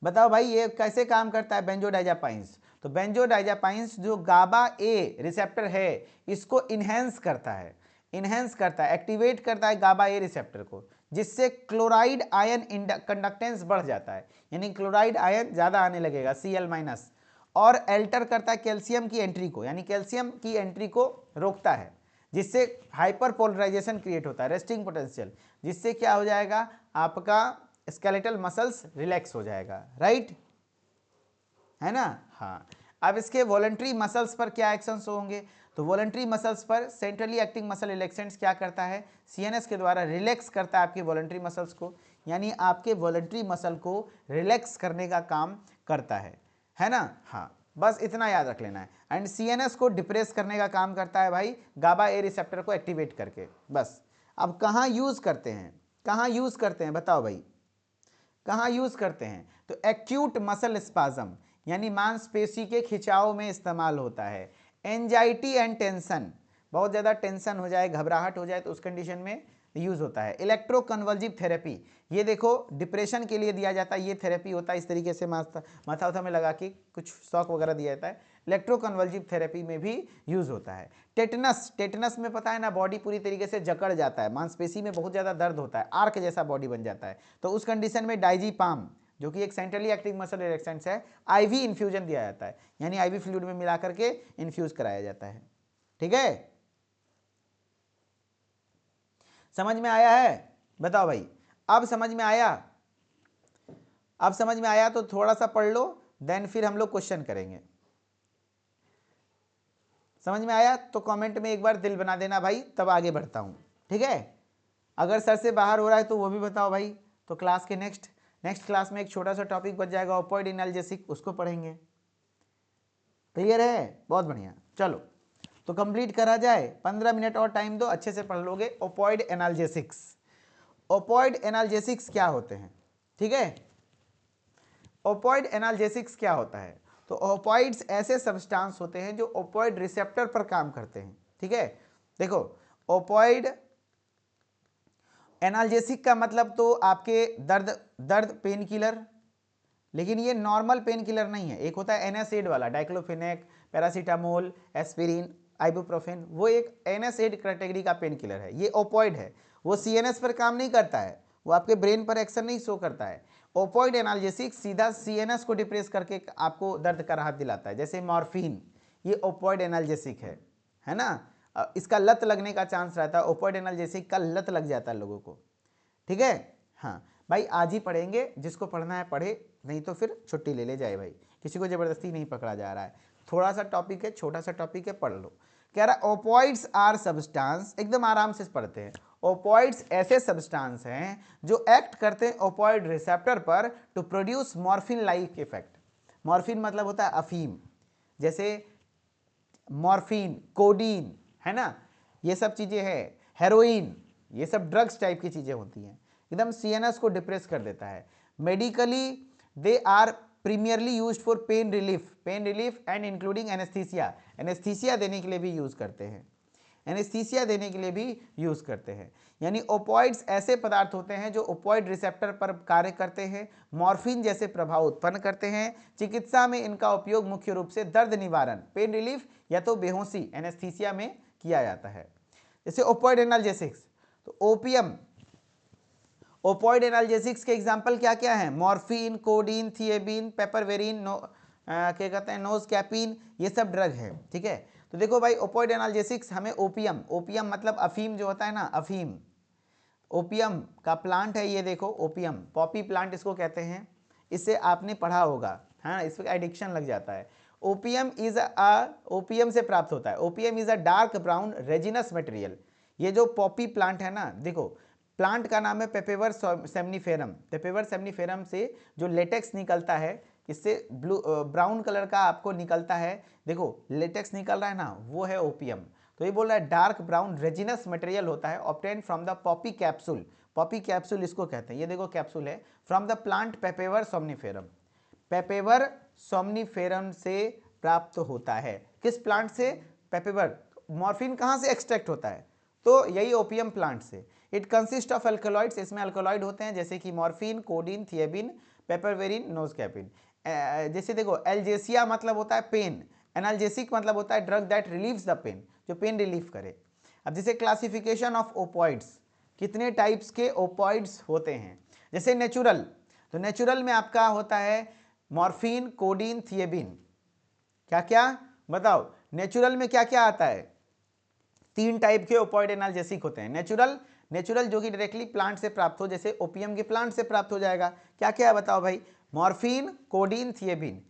बताओ भाई ये कैसे काम करता है बेंजोडाइजापाइंस। तो बेंजोडाइजापाइंस जो गाबा ए रिसेप्टर है इसको इनहेंस करता है, एक्टिवेट करता है गाबा ए रिसेप्टर को, जिससे क्लोराइड आयन कंडक्टेंस बढ़ जाता है, यानी क्लोराइड आयन ज़्यादा आने लगेगा Cl-, और एल्टर करता है कैल्शियम की एंट्री को, यानी कैल्शियम की एंट्री को रोकता है, जिससे हाइपर पोलराइजेशन क्रिएट होता है, रेस्टिंग पोटेंशियल, जिससे क्या हो जाएगा, आपका स्केलेटल मसल्स रिलैक्स हो जाएगा, राइट, है ना। हाँ, अब इसके वॉलंटरी मसल्स पर क्या एक्शंस होंगे, तो वॉलंटरी मसल्स पर सेंट्रली एक्टिंग मसल रिलैक्सेंट्स क्या करता है, सीएनएस के द्वारा रिलैक्स करता है आपके वॉलंटरी मसल्स को, यानी आपके वॉलंटरी मसल को रिलैक्स करने का काम करता है ना। हाँ, बस इतना याद रख लेना है। एंड सीएनएस को डिप्रेस करने का काम करता है भाई, गाबा ए रिसेप्टर को एक्टिवेट करके, बस। अब कहाँ यूज करते हैं, कहाँ यूज करते हैं बताओ भाई, कहाँ यूज करते हैं, तो एक्यूट मसल स्पाज्म, यानी मांसपेशी के खिंचाव में इस्तेमाल होता है। एंजाइटी एंड टेंशन, बहुत ज़्यादा टेंशन हो जाए, घबराहट हो जाए, तो उस कंडीशन में यूज होता है। इलेक्ट्रोकन्वल्जिव थेरेपी, ये देखो डिप्रेशन के लिए दिया जाता है, ये थेरेपी होता है, इस तरीके से माथा उथा में लगा के कुछ शॉक वगैरह दिया जाता है, इलेक्ट्रोकन्वल्जिव थेरेपी में भी यूज होता है। टेटनस, टेटनस में पता है ना, बॉडी पूरी तरीके से जकड़ जाता है, मांसपेशी में बहुत ज़्यादा दर्द होता है, आर्क जैसा बॉडी बन जाता है, तो उस कंडीशन में डाइजीपाम, जो कि एक सेंट्रली एक्टिंग मसल रिलैक्सेंट है, आईवी इन्फ्यूजन दिया जाता है, यानी आईवी फ्लूइड में मिला करके इन्फ्यूज कराया जाता है, ठीक है। समझ में आया है, बताओ भाई, अब समझ में आया, अब समझ में आया तो थोड़ा सा पढ़ लो, देन फिर हम लोग क्वेश्चन करेंगे। समझ में आया तो कमेंट में एक बार दिल बना देना भाई, तब आगे बढ़ता हूं, ठीक है। अगर सर से बाहर हो रहा है तो वो भी बताओ भाई, तो क्लास के नेक्स्ट क्लास में एक छोटा सा टॉपिक बच जाएगा, ओपॉइड एनाल्जेसिक, उसको पढ़ेंगे। क्लियर है, बहुत बढ़िया। चलो तो कंप्लीट करा जाए, 15 मिनट और टाइम दो, अच्छे से पढ़ लोगे। ओपॉइड एनाल्जेसिक्स, ओपॉइड एनाल्जेसिक्स क्या होते हैं, ठीक है। ओपॉइड एनाल्जेसिक्स क्या होता है, तो ओपॉइड्स ऐसे सब्सटेंस होते हैं जो ओपॉइड रिसेप्टर पर काम करते हैं, ठीक है। देखो, ओपॉइड एनाल्जेसिक का मतलब तो आपके दर्द पेन किलर, लेकिन ये नॉर्मल पेन किलर नहीं है। एक होता है एनासिड वाला, डाइक्लोफेनेक, पैरासीटामोल, एस्पिरिन, आइबुप्रोफेन, वो एक एनासिड कैटेगरी का पेन किलर है, ये ओपॉइड है। वो सीएनएस पर काम नहीं करता है, वो आपके ब्रेन पर एक्शन नहीं शो करता है। ओपॉइड एनाल्जेसिक सीधा सीएनएस को डिप्रेस करके आपको दर्द का राहत दिलाता है, जैसे मॉर्फिन, ये ओपॉइड एनाल्जेसिक है ना। इसका लत लगने का चांस रहता है, ओपॉइड एनाल्जेसिक का लत लग जाता है लोगों को, ठीक है। हाँ भाई, आज ही पढ़ेंगे, जिसको पढ़ना है पढ़े, नहीं तो फिर छुट्टी ले जाए भाई, किसी को ज़बरदस्ती नहीं पकड़ा जा रहा है। थोड़ा सा टॉपिक है, छोटा सा टॉपिक है, पढ़ लो। कह रहा ओपॉइड्स आर सब्सटेंस, एकदम आराम से पढ़ते हैं। ओपॉइड्स ऐसे सब्सटेंस हैं जो एक्ट करते हैं ओपॉइड रिसेप्टर पर to produce morphine like effect. Morphine मतलब होता है अफीम, जैसे मॉर्फिन, कोडीन, है ना, ये सब चीज़ें हैं, हेरोइन, ये सब ड्रग्स टाइप की चीज़ें होती हैं, एकदम सीएनएस को डिप्रेस कर देता है। Medically they are primarily used for pain relief and including anaesthesia, anaesthesia देने के लिए भी यूज करते हैं, एनेस्थीसिया देने के लिए भी यूज करते हैं। यानी ओपॉइड्स ऐसे पदार्थ होते हैं जो ओपॉइड रिसेप्टर पर कार्य करते हैं, मॉर्फिन जैसे प्रभाव उत्पन्न करते हैं। चिकित्सा में इनका उपयोग मुख्य रूप से दर्द निवारण, पेन रिलीफ या तो बेहोशी, एनेस्थीसिया में किया जाता है। जैसे ओपॉइड एनाल्जेसिक्स, तो ओपियम, ओपॉइड एनाल्जेसिक्स के एग्जाम्पल क्या क्या है? मॉर्फिन, कोडीन, थिएबिन, पेपरवेरिन, क्या कहते हैं, नोजकैपिन, ये सब ड्रग है। ठीक है, तो देखो भाई ओपॉइड एनाल्जेसिक्स हमें ओपियम, ओपियम मतलब अफीम जो होता है ना, अफीम, ओपियम का प्लांट है ये, देखो ओपियम, पॉपी प्लांट इसको कहते हैं, इससे आपने पढ़ा होगा, हाँ, इस पर एडिक्शन लग जाता है। ओपियम इज ओपियम से प्राप्त होता है, opium is a dark brown resinous material. ये जो पॉपी प्लांट है ना, देखो प्लांट का नाम है पेपेवर सेमनीफेरम, पेपेवर सेमनीफेरम से जो लेटेक्स निकलता है, इससे ब्लू ब्राउन कलर का आपको निकलता है, देखो लेटेक्स निकल रहा है ना, वो है ओपियम। तो ये बोल रहा है डार्क ब्राउन रेजिनस मटेरियल होता है, obtain from the Poppy capsule, Poppy capsule इसको कहते हैं, ये देखो कैप्सूल है, from the plant पेपेवर somniferum, पेपेवर somniferum से प्राप्त होता है। किस प्लांट से? पेपेवर। मॉर्फिन कहाँ से एक्सट्रैक्ट होता है? तो यही ओपियम प्लांट से। इट कंसिस्ट ऑफ अल्कलॉइड्स, इसमें अल्कलॉइड होते हैं जैसे कि मॉर्फिन, कोडीन, थिएबिन, पेपरवेरिन, नोजकैपिन। जैसे देखो एल्जेसिया मतलब होता है पेन, एनाल्जेसिक मतलब होता है drug that relieves the pain, जो पेन रिलीफ करे। अब जैसे क्लासिफिकेशन ऑफ ओपॉइड्स, कितने टाइप्स के ओपॉइड्स होते हैं? जैसे नेचुरल, तो नेचुरल में आपका होता है मॉर्फिन, कोडीन, थिएबिन। क्या क्या बताओ, नेचुरल में क्या क्या आता है? 3 टाइप के ओपॉइड एनाल्जेसिक होते हैं। नेचुरल, नेचुरल जो कि डायरेक्टली प्लांट से प्राप्त हो, जैसे ओपियम के प्लांट से प्राप्त हो जाएगा। क्या क्या है बताओ भाई? Morphine, codeine, thebaine.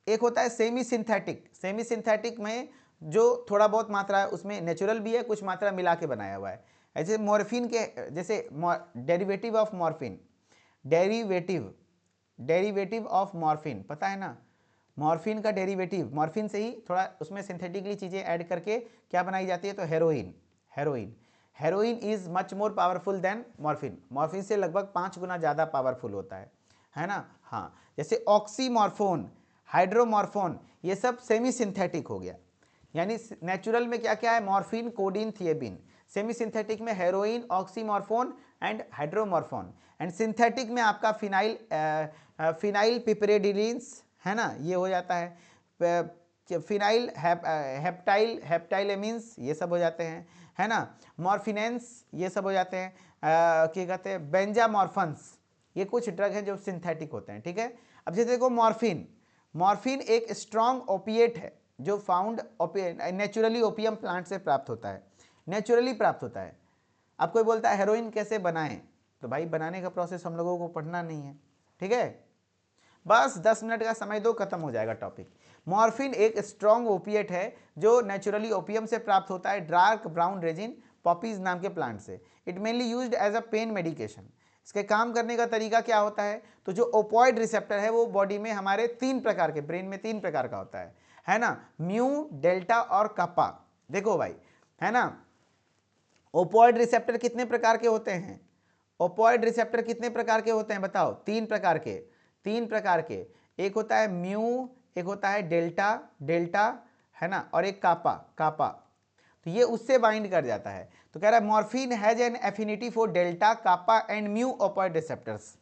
एक होता है सेमी सिंथेटिक, सेमी सिंथेटिक में जो थोड़ा बहुत मात्रा है उसमें नेचुरल भी है, कुछ मात्रा मिला के बनाया हुआ है। ऐसे मॉर्फिन के, जैसे derivative of morphine, derivative, derivative of morphine पता है ना, मॉर्फिन का डेरिवेटिव, मॉर्फिन से ही थोड़ा उसमें सिंथेटिकली चीज़ें ऐड करके क्या बनाई जाती है? तो heroin, heroin, heroin is much more powerful than morphine, morphine से लगभग 5 गुना ज़्यादा पावरफुल होता है ना। हाँ, जैसे ऑक्सीमॉर्फोन, हाइड्रोमॉर्फोन, ये सब सेमी सिंथेटिक हो गया। यानी नेचुरल में क्या क्या है? Morphine, codeine, thebaine. Semi synthetic में heroin, oxymorphone and hydromorphone. And synthetic में आपका फिनाइल, फिनाइल पिपरेडिलिन्स है ना, ये हो जाता है। फिनाइल हेप्टाइल, हेप्टाइलेमिन्स, ये सब हो जाते हैं, है ना। मॉर्फिनेंस, ये सब हो जाते हैं। क्या कहते हैं? बेंजामॉर्फन्स, ये कुछ ड्रग हैं जो सिंथेटिक होते हैं। ठीक है, अब जैसे देखो मॉर्फिन, मॉर्फिन एक स्ट्रॉन्ग ओपिएट है जो फाउंड नेचुरली ओपियम प्लांट से प्राप्त होता है, नेचुरली प्राप्त होता है। अब कोई बोलता है हेरोइन कैसे बनाएं, तो भाई बनाने का प्रोसेस हम लोगों को पढ़ना नहीं है। ठीक है, बस 10 मिनट का समय दो, खत्म हो जाएगा टॉपिक। मॉर्फिन एक स्ट्रॉन्ग ओपिएट है जो नेचुरली ओपियम से प्राप्त होता है, डार्क ब्राउन रेजिन पॉपीज नाम के प्लांट से। It mainly used as a pain medication. इसके काम करने का तरीका क्या होता है? तो जो ओपॉइड रिसेप्टर है वो बॉडी में हमारे 3 प्रकार के, ब्रेन में 3 प्रकार का होता है ना, म्यू, डेल्टा और कप्पा। देखो भाई, है ना, ओपॉइड रिसेप्टर कितने प्रकार के होते हैं? ओपॉइड रिसेप्टर कितने प्रकार के होते हैं बताओ? 3 प्रकार के, 3 प्रकार के। एक होता है म्यू, एक होता है डेल्टा, डेल्टा, है ना, और एक कापा, कापा। तो ये उससे बाइंड कर जाता है। तो कह रहा है morphine has an affinity for delta, kappa and mu opioid receptors.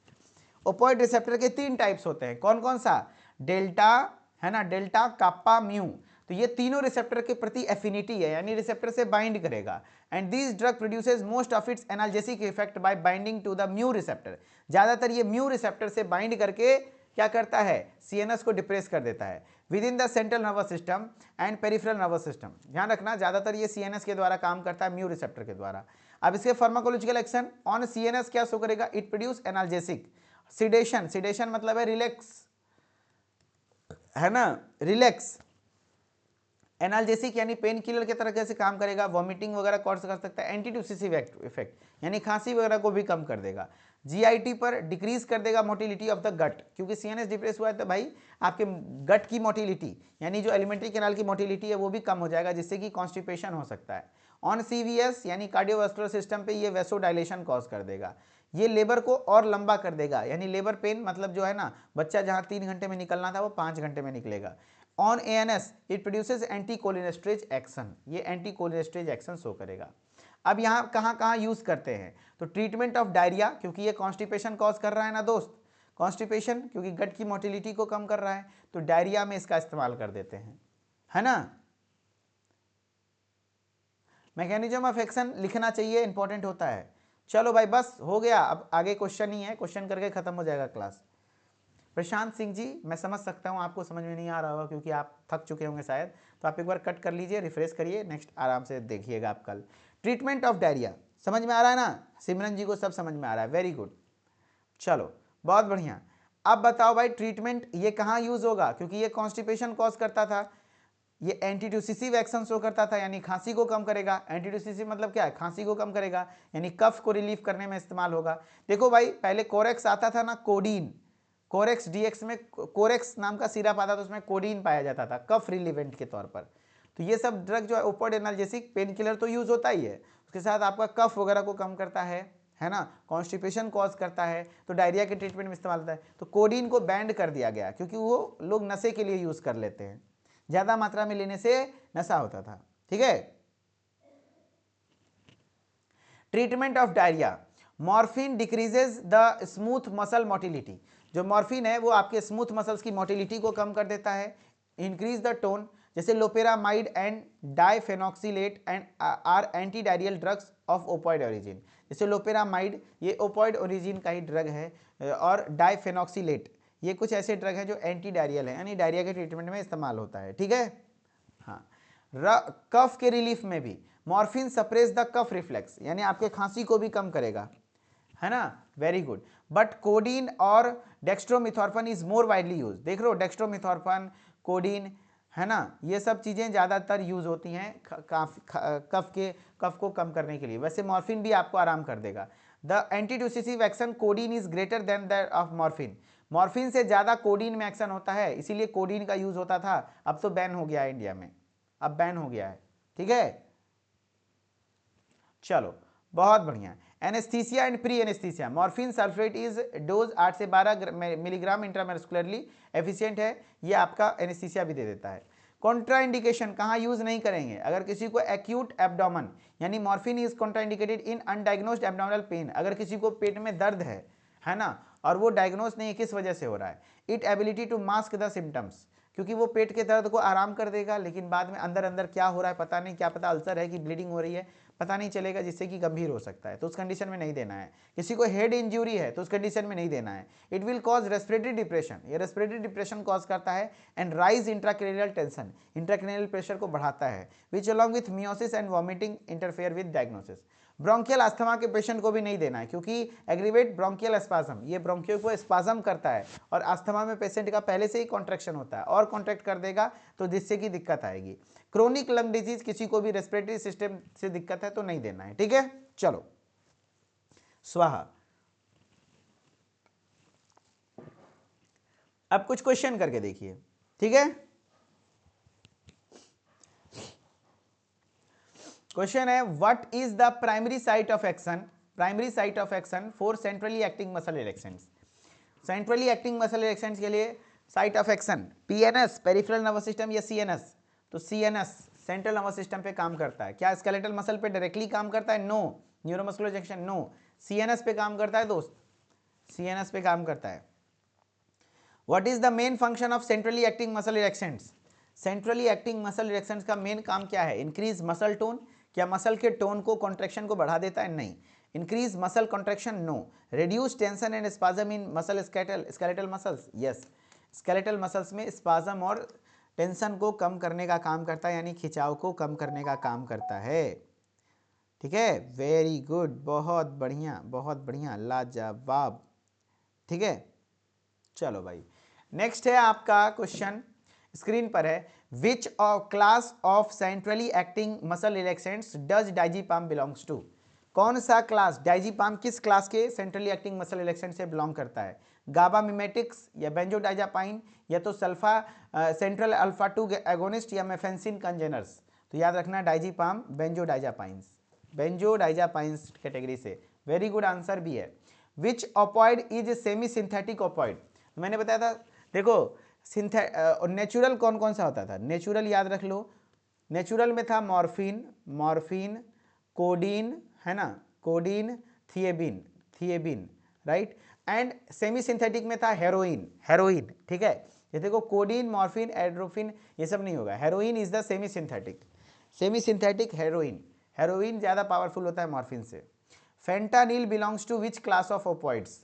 Opioid receptor के 3 टाइप्स होते हैं, कौन कौन सा? डेल्टा, है ना, डेल्टा, कापा, म्यू। तो ये तीनों रिसेप्टर के प्रति एफिनिटी है, यानी रिसेप्टर से बाइंड करेगा। And this drug produces most of its analgesic effect by binding to the mu receptor. ज्यादातर ये म्यू रिसेप्टर से बाइंड करके क्या करता है? सीएनएस को डिप्रेस कर देता है with in the central nervous system and peripheral nervous system. ध्यान रखना, ज्यादातर ये सीएनएस के द्वारा काम करता है, म्यू रिसेप्टर के द्वारा। अब इसके फार्माकोलॉजिकल एक्शन ऑन सीएनएस क्या शो करेगा? It produce analgesic, sedation, sedation मतलब है रिलैक्स, है ना, रिलैक्स। एनाल्जेसिक यानी पेन किलर के तरह से काम करेगा, वॉमिटिंग वगैरह कॉज कर सकता है, एंटीट्यूसिव इफेक्ट यानी खांसी वगैरह को भी कम कर देगा। जीआईटी पर डिक्रीज कर देगा मोटिलिटी ऑफ द गट, क्योंकि सीएनएस डिप्रेस हुआ है तो भाई आपके गट की मोटिलिटी यानी जो एलिमेंट्री कैनाल की मोटिलिटी है वो भी कम हो जाएगा, जिससे कि कॉन्स्टिपेशन हो सकता है। ऑन सीवीएस यानी कार्डियोवास्कुलर सिस्टम पे ये वेसोडाइलेशन कॉज कर देगा, ये लेबर को और लंबा कर देगा, यानी लेबर पेन मतलब जो है ना, बच्चा जहां 3 घंटे में निकलना था वो 5 घंटे में निकलेगा। On ANS it produces anti cholinesterase action, ये एंटी कोलिनेस्ट्रेज एक्शन शो करेगा। अब यहाँ कहाँ कहाँ यूज करते हैं, तो ट्रीटमेंट ऑफ डायरिया, क्योंकि ये कॉन्स्टिपेशन कॉज कर रहा है ना दोस्त, कॉन्स्टिपेशन क्योंकि गट की मोटिलिटी को कम कर रहा है, तो डायरिया में इसका इस्तेमाल कर देते हैं, है ना। मैकेनिज्म ऑफ एक्शन लिखना चाहिए, इंपॉर्टेंट होता है। चलो भाई बस हो गया, अब आगे क्वेश्चन ही है, क्वेश्चन करके खत्म हो जाएगा क्लास। प्रशांत सिंह जी, मैं समझ सकता हूँ आपको समझ में नहीं आ रहा होगा क्योंकि आप थक चुके होंगे शायद, तो आप एक बार कट कर लीजिए, रिफ्रेश करिए, नेक्स्ट आराम से देखिएगा आप कल। ट्रीटमेंट ऑफ डायरिया समझ में आ रहा है ना, सिमरन जी को सब समझ में आ रहा है, वेरी गुड। चलो बहुत बढ़िया। अब बताओ भाई ट्रीटमेंट ये कहाँ यूज होगा, क्योंकि ये कॉन्स्टिपेशन कॉज करता था, ये एंटीट्यूसिसिव एक्शन शो करता था, यानी खांसी को कम करेगा। एंटीट्यूसिसिव मतलब क्या है, खांसी को कम करेगा, यानी कफ को रिलीफ करने में इस्तेमाल होगा। देखो भाई पहले कोरेक्स आता था ना, कोडीन, कोरेक्स डीएक्स में कोरेक्स नाम का सिरप आता था, उसमें कोडीन पाया जाता था कफ रिलीवेंट के तौर पर। तो ये सब ड्रग जो है ओपियोइड एनाल्जेसिक पेन किलर तो यूज होता ही है, उसके साथ आपका कफ वगैरह को कम करता है ना, कॉन्स्टिपेशन कॉज करता है, तो डायरिया के ट्रीटमेंट में इस्तेमाल होता है। तो कोडीन को बैंड कर दिया गया क्योंकि वो लोग नशे के लिए यूज कर लेते हैं, ज्यादा मात्रा में लेने से नशा होता था, ठीक है। Treatment of diarrhoea, morphine decreases the smooth muscle motility, जो मॉर्फिन है वो आपके स्मूथ मसल्स की मोटिलिटी को कम कर देता है। इंक्रीज द टोन, जैसे loperamide and diphenoxylate and are anti diarrhoeal drugs of opioid origin, जैसे लोपेरामाइड ये ओपॉइड ओरिजिन का ही ड्रग है, और डाइफेनॉक्सिलेट ये कुछ ऐसे ड्रग हैं जो एंटी डायरियल है, यानी डायरिया के ट्रीटमेंट में इस्तेमाल होता है, ठीक है। हाँ, कफ के रिलीफ में भी morphine suppress the cough reflex, यानी आपके खांसी को भी कम करेगा, है ना, वेरी गुड। बट कोडीन और डेक्स्ट्रोमिथॉर्फन इज मोर वाइडली यूज, देख लो डेक्स्ट्रोमिथॉर्फन, कोडीन, है ना, ये सब चीजें ज्यादातर यूज होती हैं कफ को कम करने के लिए। वैसे मॉर्फिन भी आपको आराम कर देगा। The antitussive action codeine is greater than that of morphine, morphine से ज्यादा कोडीन में एक्शन होता है, इसीलिए कोडीन का यूज होता था, अब तो बैन हो गया है इंडिया में, अब बैन हो गया है, ठीक है। चलो बहुत बढ़िया। Anaesthesia and pre anaesthesia, morphine sulphate is dose 8 से 12 मिलीग्राम इंट्रामस्कुलरली एफिशिएंट है, ये आपका एनेस्थीसिया भी दे देता है। कॉन्ट्राइंडिकेशन, कहाँ यूज नहीं करेंगे, अगर किसी को एक्यूट एब्डोमन, यानी morphine is contraindicated in undiagnosed abdominal pain, अगर किसी को पेट में दर्द है ना, और वो डायग्नोस नहीं है किस वजह से हो रहा है। It ability to mask the symptoms, क्योंकि वो पेट के दर्द को आराम कर देगा, लेकिन बाद में अंदर अंदर क्या हो रहा है पता नहीं, क्या पता अल्सर है कि ब्लीडिंग हो रही है पता नहीं चलेगा, जिससे कि गंभीर हो सकता है, तो उस कंडीशन में नहीं देना है। किसी को हेड इंजरी है तो उस कंडीशन में नहीं देना है। It will cause respiratory depression, ये रेस्पिरेटरी डिप्रेशन कॉज करता है। And raise intracranial tension, intracranial pressure को बढ़ाता है, which along with miosis and vomiting interfere with diagnosis. Bronchial asthma के पेशेंट को भी नहीं देना है, क्योंकि एग्रीवेट ब्रोंकियल स्पाज्म, ये ब्रोंकियो को स्पाज्म करता है, और अस्थमा में पेशेंट का पहले से ही कॉन्ट्रैक्शन होता है और कॉन्ट्रैक्ट कर देगा, तो जिससे कि दिक्कत आएगी। क्रोनिक लंग डिजीज, किसी को भी रेस्पिरेटरी सिस्टम से दिक्कत है तो नहीं देना है, ठीक है। चलो स्वाहा। अब कुछ क्वेश्चन करके देखिए, ठीक है। क्वेश्चन है what is the primary site of action, primary site of action for centrally acting muscle relaxants. Centrally acting muscle relaxants के लिए site of action PNS, peripheral nervous system, या सीएनएस, तो सीएनएस सेंट्रल नर्वस सिस्टम पे काम करता है। क्या skeletal muscle पे डायरेक्टली काम करता है? No. Neuromuscular junction? No. CNS पे काम करता है दोस्त, सीएनएस पे काम करता है। What is the main function of centrally acting muscle relaxants? Centrally acting muscle relaxants का मेन काम क्या है? इंक्रीज मसल टोन, क्या मसल के टोन को कॉन्ट्रैक्शन को बढ़ा देता है? नहीं। Increase muscle contraction? No. Reduce tension and spasm in muscle skeletal muscles? Yes. Skeletal muscles में स्पाज्म और टेंशन को कम करने का काम करता है, यानी खिंचाव को कम करने का काम करता है, ठीक है। वेरी गुड, बहुत बढ़िया, लाजवाब, ठीक है। चलो भाई नेक्स्ट है आपका क्वेश्चन, स्क्रीन पर है। Which class of centrally acting muscle relaxants does diazepam belongs to? कौन सा क्लास, डाइजीपाम किस क्लास के सेंट्रली एक्टिंग मसल रिलैक्सेंट से बिलोंग करता है? गाबा मिमेटिक्स, या बेंजोडाइजापाइन, या तो सल्फा सेंट्रल अल्फा 2 एगोनिस्ट, या मेफेंसिन कंजेनर्स? तो याद रखना डाइजीपाम बेंजोडाइजापाइंस, बेंजोडाइजापाइंस कैटेगरी से। वेरी गुड आंसर भी है। Which opioid is semi synthetic opioid? मैंने बताया था, देखो नेचुरल कौन कौन सा होता था? नेचुरल याद रख लो, नेचुरल में था मॉर्फिन, मॉर्फिन, कोडीन, है ना, codeine, thebaine, thebaine, right. And semi synthetic में था हेरोइन, हेरोइन, ठीक है। ये देखो कोडीन, मॉर्फिन, एड्रोफिन, ये सब नहीं होगा। Heroin is the semi synthetic, semi synthetic heroin, heroin ज़्यादा पावरफुल होता है मॉर्फिन से। Fentanyl belongs to which class of opioids?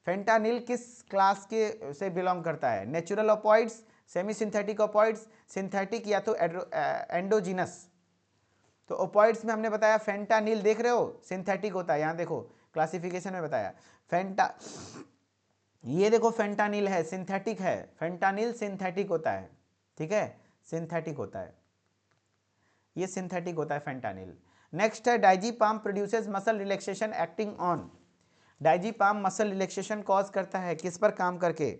Fentanyl किस क्लास के से बिलोंग करता है? Natural opioids, semi synthetic opioids, synthetic या तो एंडोजिनस। तो ओपॉइड्स में हमने बताया फेंटानिल, देख रहे हो सिंथेटिक होता है, यहाँ देखो क्लासिफिकेशन में बताया ये देखो फेंटानिल है, सिंथेटिक है, फेंटानिल सिंथेटिक होता है, ठीक है, सिंथेटिक होता है, ये सिंथेटिक होता है फेंटानिल। नेक्स्ट है diazepam produces muscle relaxation acting on. Diazepam muscle relaxation cause करता है किस पर काम करके?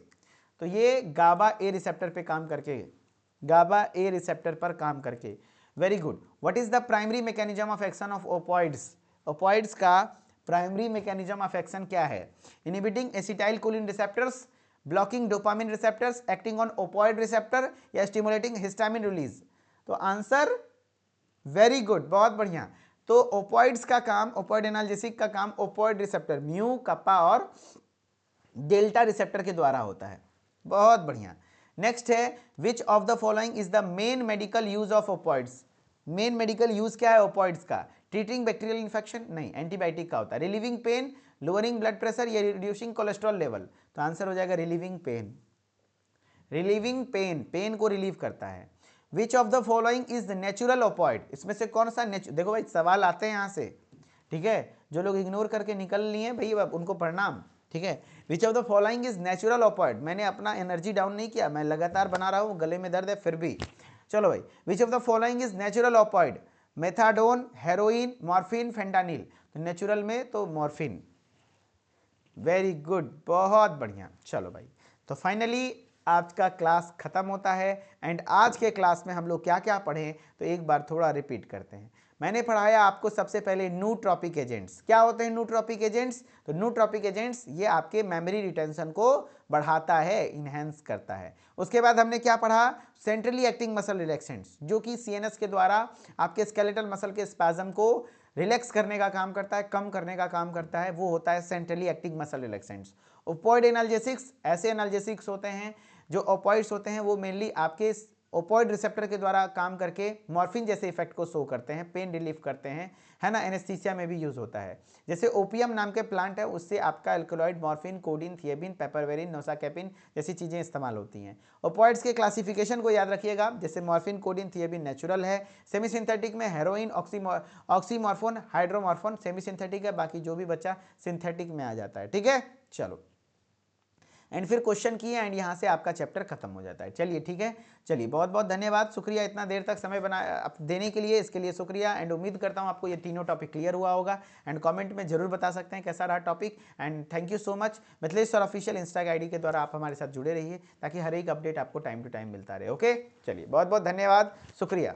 तो ये गाबा ए रिसेप्टर पे काम करके, गाबा ए रिसेप्टर पर काम करके। Very good. What is the primary mechanism of action of opioids? Opioids का प्राइमरी मैकेनिज्म ऑफ एक्शन क्या है? Inhibiting acetyl choline receptors, blocking dopamine receptors, acting on opioid receptor, या स्टिमुलेटिंग हिस्टामिन रिलीज? तो answer very good, बहुत बढ़िया। तो opioids का काम, ओपॉइड एनाल्जेसिक का काम ओपॉइड रिसेप्टर म्यू, कप्पा और डेल्टा रिसेप्टर के द्वारा होता है। बहुत बढ़िया। नेक्स्ट है which of the following is the main medical use of opioids? Main medical use क्या है ओपॉइड्स का? Treating bacterial infection? नहीं, एंटीबायोटिक का होता है। Relieving pain, lowering blood pressure या रिड्यूसिंग कोलेस्ट्रॉल लेवल? तो आंसर हो जाएगा relieving pain, relieving pain, pain को रिलीव करता है। Which of the following is the natural opioid? इसमें से कौन सा देखो भाई सवाल आते हैं यहाँ से, ठीक है, जो लोग इग्नोर करके निकल लिए भाई उनको प्रणाम, ठीक है। Which of the following is natural opioid? मैंने अपना एनर्जी डाउन नहीं किया, मैं लगातार बना रहा हूँ, गले में दर्द है फिर भी। चलो भाई, विच of the following is natural opioid? Methadone, heroin, morphine, fentanyl? तो नेचुरल में तो मॉर्फिन। वेरी गुड, बहुत बढ़िया। चलो भाई, तो फाइनली आज का क्लास खत्म होता है। एंड आज के क्लास में हम लोग क्या क्या पढ़े तो एक बार थोड़ा रिपीट करते हैं। मैंने पढ़ाया आपको सबसे पहले नूट्रॉपिक एजेंट्स। क्या होते हैं नूट्रॉपिक एजेंट्स? तो नूट्रॉपिक एजेंट्स ये आपके मेमोरी रिटेंशन को बढ़ाता है, इनहेंस करता है। उसके बाद हमने क्या पढ़ा? सेंट्रली एक्टिंग मसल रिलैक्सेंट्स, जो कि सीएनएस के द्वारा आपके स्केलेटल मसल के स्पैज्म को रिलैक्स करने का काम करता है, कम करने का काम करता है, वो होता है centrally acting muscle relaxants. Opioid analgesics, ऐसे एनाल्जेसिक्स होते हैं जो ओपॉइड्स होते हैं, वो मेनली आपके ओपॉइड रिसेप्टर के द्वारा काम करके मॉर्फिन जैसे इफेक्ट को शो करते हैं, पेन रिलीफ करते हैं, है ना। एनेस्थीसिया में भी यूज होता है। जैसे ओपियम नाम के प्लांट है, उससे आपका एल्कलॉइड, मॉर्फिन, कोडीन, थिएबिन, पेपरवेरिन, नोसाकेपिन जैसी चीजें इस्तेमाल होती हैं। ओपॉइड्स के क्लासिफिकेशन को याद रखिएगा, जैसे मॉर्फिन, कोडीन, थिएबिन नेचुरल है, सेमी सिंथेटिक में हेरोइन, ऑक्सीमॉर्फोन, हाइड्रोमॉर्फोन सेमी सिंथेटिक है, बाकी जो भी बच्चा सिंथेटिक में आ जाता है, ठीक है। चलो, एंड फिर क्वेश्चन किए एंड यहाँ से आपका चैप्टर खत्म हो जाता है। चलिए ठीक है, चलिए बहुत बहुत धन्यवाद, शुक्रिया इतना देर तक समय देने के लिए, इसके लिए शुक्रिया। एंड उम्मीद करता हूँ आपको ये तीनों टॉपिक क्लियर हुआ होगा। एंड कमेंट में जरूर बता सकते हैं कैसा रहा topic. And thank you so much. Mithilesh sir official Instagram ID के द्वारा आप हमारे साथ जुड़े रहिए ताकि हर एक अपडेट आपको टाइम टू टाइम मिलता रहे। ओके, चलिए बहुत बहुत धन्यवाद, शुक्रिया।